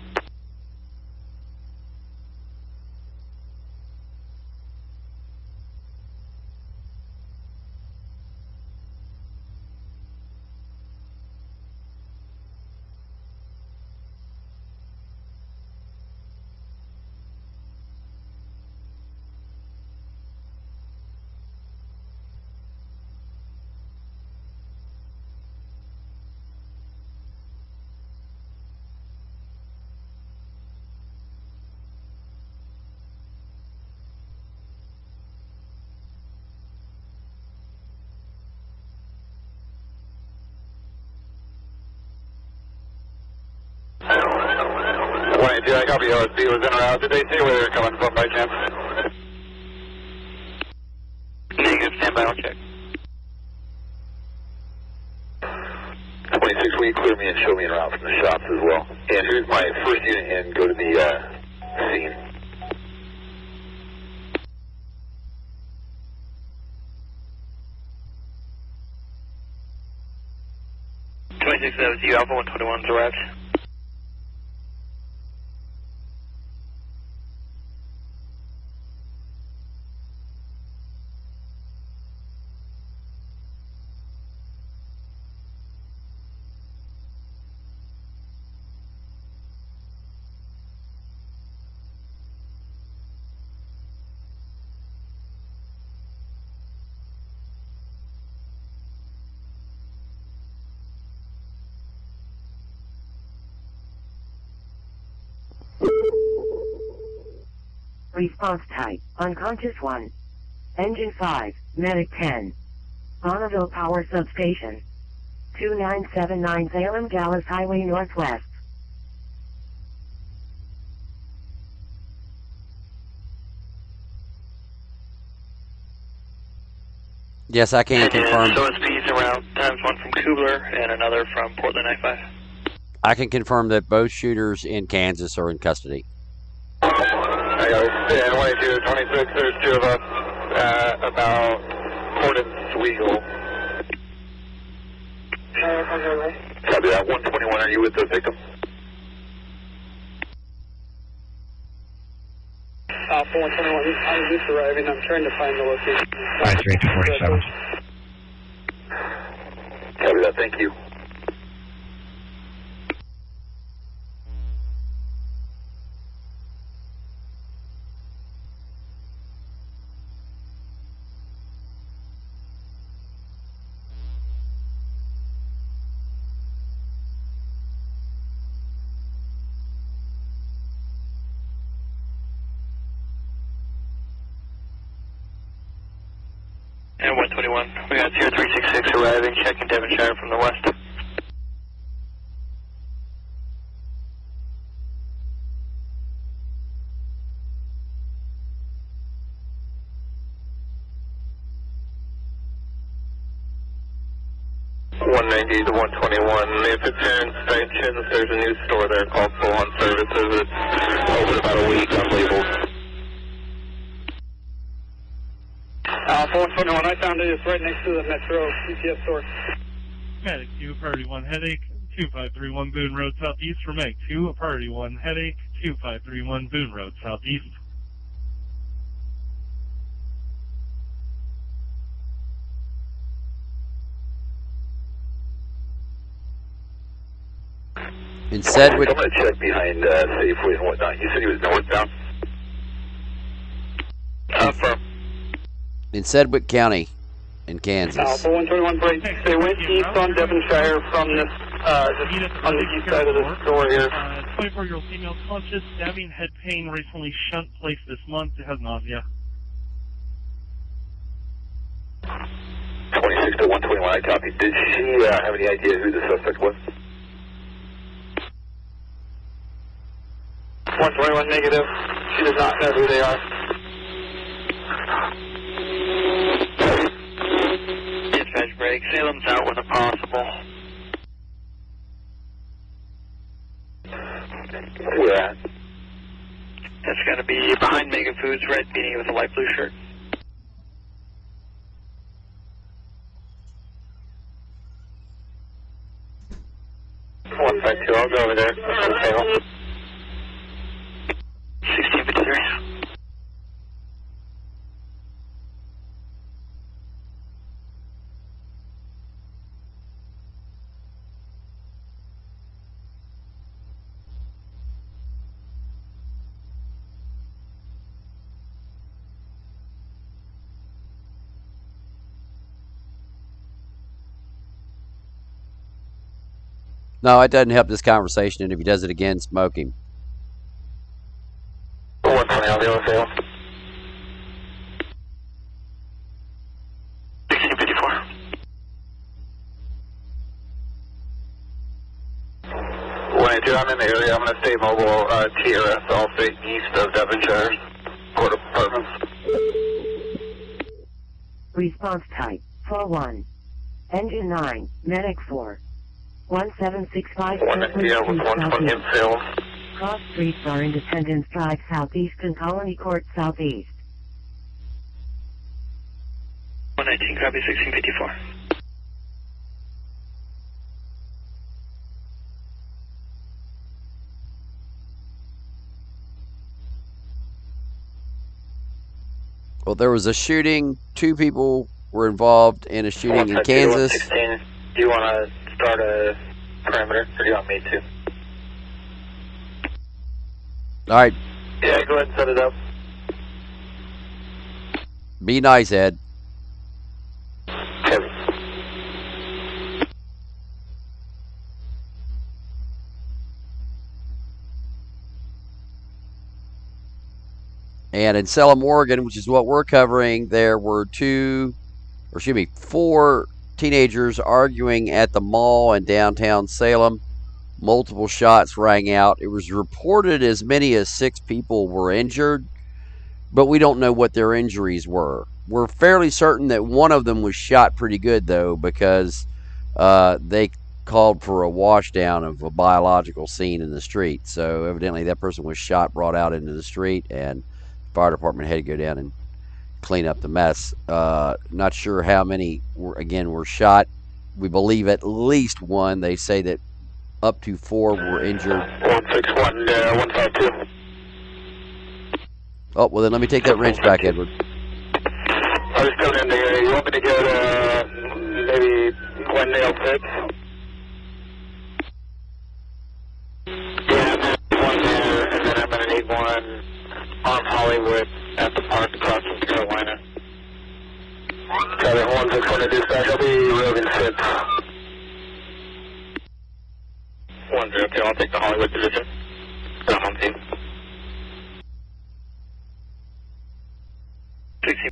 K: Copy, OSB was in or out. Did they see where they were coming from by chance?
R: Negative, stand by, I'll check.
K: 26, will you clear me and show me en route from the shops as well? And here's my first unit in, go to the scene.
R: That was you, Alpha 121's arrived.
C: Response type, unconscious 1. Engine 5, medic 10. Bonneville Power Substation. 2979 Salem Dallas Highway Northwest.
D: Yes, I can confirm.
R: So OSB's around times one from Kubler and another from Portland I-5.
D: I can confirm that both shooters in Kansas are in custody.
K: I got it. Yeah, 22, 26, there's two of us about Portland Weagle. Copy that. 121, are you with the victim?
J: Alpha 121, I'm just arriving. I'm trying to find the location.
B: 5347.
K: Copy that, thank you.
R: And 121, we got 0366 arriving, checking Devonshire from the west.
K: To 121. If it's your inspections, there's a new store there called Full On Services. It's open about a week, unlabeled.
J: Alpha 121, I found it. It's right next to the Metro UPS store.
E: Medic 2, Priority 1 Headache, 2531 Boone Road Southeast. For Medic 2, Priority 1 Headache, 2531 Boone Road Southeast.
D: In Sedgwick.
K: I'm going to check behind Safeway and whatnot. You said he was northbound? Firm.
D: In Sedgwick County, in Kansas.
J: Alpha 121 break. They went east on Devonshire from this, just on the east side of the store here.
E: 24-year-old female conscious, stabbing, head pain, recently shunt placed this month. It has nausea.
K: 26 to 121, I copy. Did she have any idea who the suspect was?
J: 121 negative. She does not know who they are.
R: Dispatch break. Salem's out with a possible.
K: Where at?
R: That's going to be behind Mega Foods, red beanie with a light blue shirt.
K: One five two. I'll go over there.
R: 1653.
D: No, it doesn't help this conversation, and if he does it again, smoke him.
K: 120, I'll be able to fail.
R: 1654.
K: 22, I'm in the area. I'm going to stay mobile. TRS, I'll stay east of Devonshire Court Apartments.
C: Response type, 4-1. Engine 9, Medic 4. 1765
K: in Salem.
C: Cross streets are Independence Drive southeast and Colony Court southeast.
R: 119, copy 1654.
D: Well, there was a shooting. 2 people were involved in a shooting in Kansas.
K: 116, do you want to start a perimeter, or do you want me to?
D: All right.
K: Yeah, go ahead and set it up.
D: Be nice, Ed.
K: Okay.
D: And in Salem, Oregon, which is what we're covering, there were 4 teenagers arguing at the mall in downtown Salem. Multiple shots rang out. It was reported as many as 6 people were injured, but we don't know what their injuries were. We're fairly certain that one of them was shot pretty good, though, because they called for a washdown of a biological scene in the street. So evidently that person was shot, brought out into the street, and fire department had to go down and clean up the mess. Not sure how many were shot. We believe at least 1. They say that up to 4 were injured.
K: 161, 152.
D: Oh, well then let me take that wrench back, Edward.
K: I was still in the area. You want me to go to maybe Glendale 6? Yeah, one there, and then I'm going to need one on Hollywood at the park across from Carolina. Got it, 161 to dispatch. I'll be Rogan 6. 102, I'll take the Hollywood position. Down on team. 60.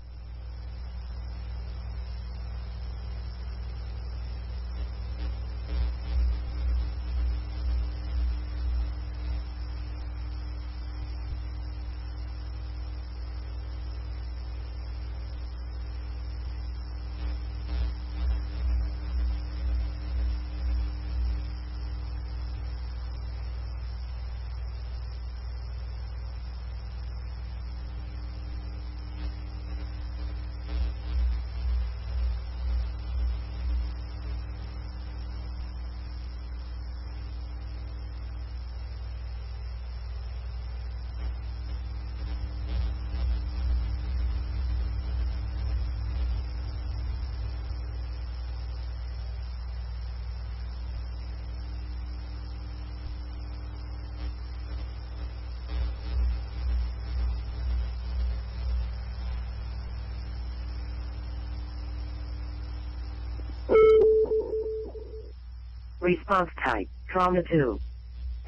C: Response type, Trauma 2.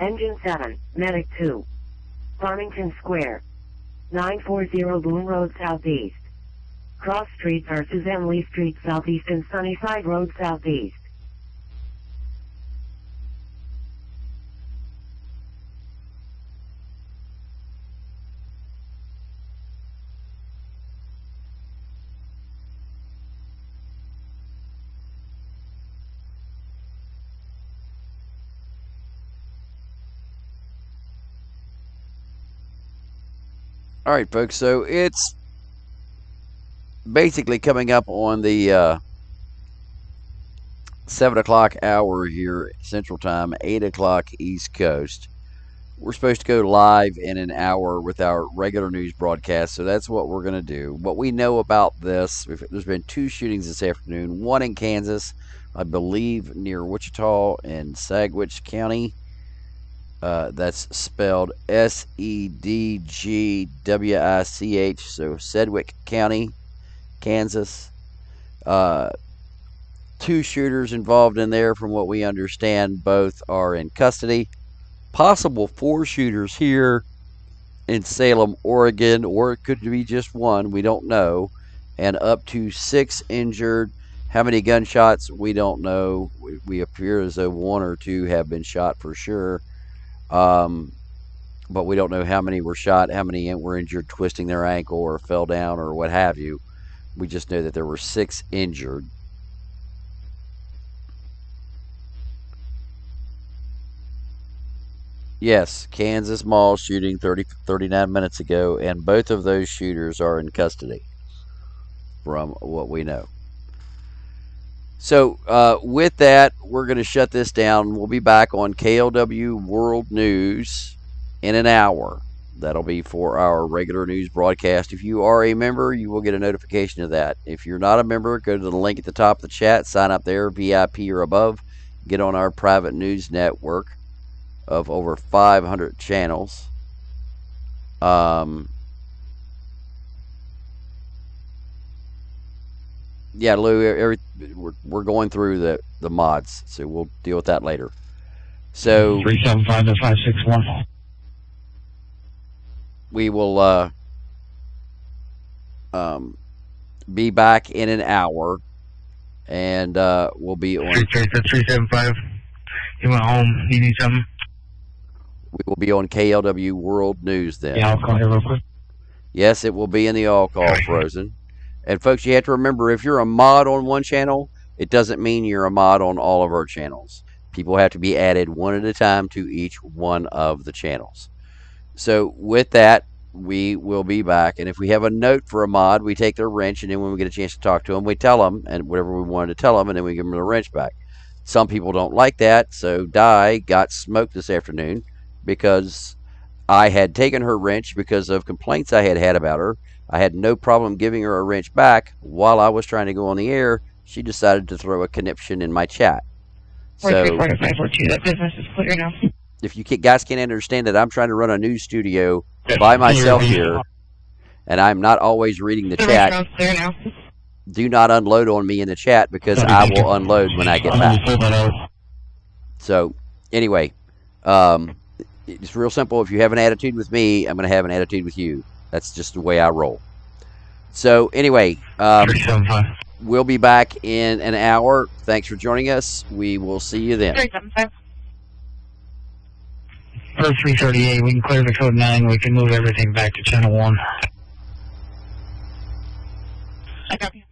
C: Engine 7, Medic 2. Farmington Square. 940 Boone Road Southeast. Cross streets are Suzanne Lee Street Southeast and Sunnyside Road Southeast.
D: All right, folks, so it's basically coming up on the 7 o'clock hour here Central Time, 8 o'clock East Coast. We're supposed to go live in an hour with our regular news broadcast, so that's what we're going to do. What we know about this, there's been 2 shootings this afternoon, one in Kansas, I believe near Wichita and Sagwitch County. That's spelled Sedgwich, so Sedgwick County, Kansas. 2 shooters involved in there, from what we understand. Both are in custody. Possible 4 shooters here in Salem, Oregon, or it could be just 1. We don't know. And up to 6 injured. How many gunshots? We don't know. We appear as though 1 or 2 have been shot for sure. But we don't know how many were shot, how many were injured, twisting their ankle or fell down or what have you. We just know that there were 6 injured. Yes, Kansas Mall shooting 39 minutes ago, and both of those shooters are in custody from what we know. So with that, we're going to shut this down. We'll be back on KLW World News in an hour. That'll be for our regular news broadcast. If you are a member, you will get a notification of that. If you're not a member, go to the link at the top of the chat, sign up there, VIP or above, get on our private news network of over 500 channels. Yeah, Lou, we're going through the mods, so we'll deal with that later. So
F: 375-561.
D: We will be back in an hour, and we'll be on
F: 375. You went home. You need something?
D: We will be on KLW World News then.
F: Yeah, I'll call you real quick.
D: Yes, it will be in the all call, Frozen. And folks, you have to remember, if you're a mod on one channel, it doesn't mean you're a mod on all of our channels. People have to be added one at a time to each one of the channels. So with that, we will be back. And if we have a note for a mod, we take their wrench, and then when we get a chance to talk to them, we tell them and whatever we wanted to tell them, and then we give them the wrench back. Some people don't like that, so Di got smoked this afternoon because I had taken her wrench because of complaints I had about her. I had no problem giving her a wrench back. While I was trying to go on the air, she decided to throw a conniption in my chat. So,
G: 434-542, that business is clear now.
D: If you guys can't understand that I'm trying to run a news studio by myself here, and I'm not always reading the chat, do not unload on me in the chat, because I will unload when I get back. So, anyway, it's real simple. If you have an attitude with me, I'm going to have an attitude with you. That's just the way I roll. So, anyway, we'll be back in an hour. Thanks for joining us. We will see you then.
G: 375.
F: For 338, we can clear the code 9. We can move everything back to channel 1.
G: I copy.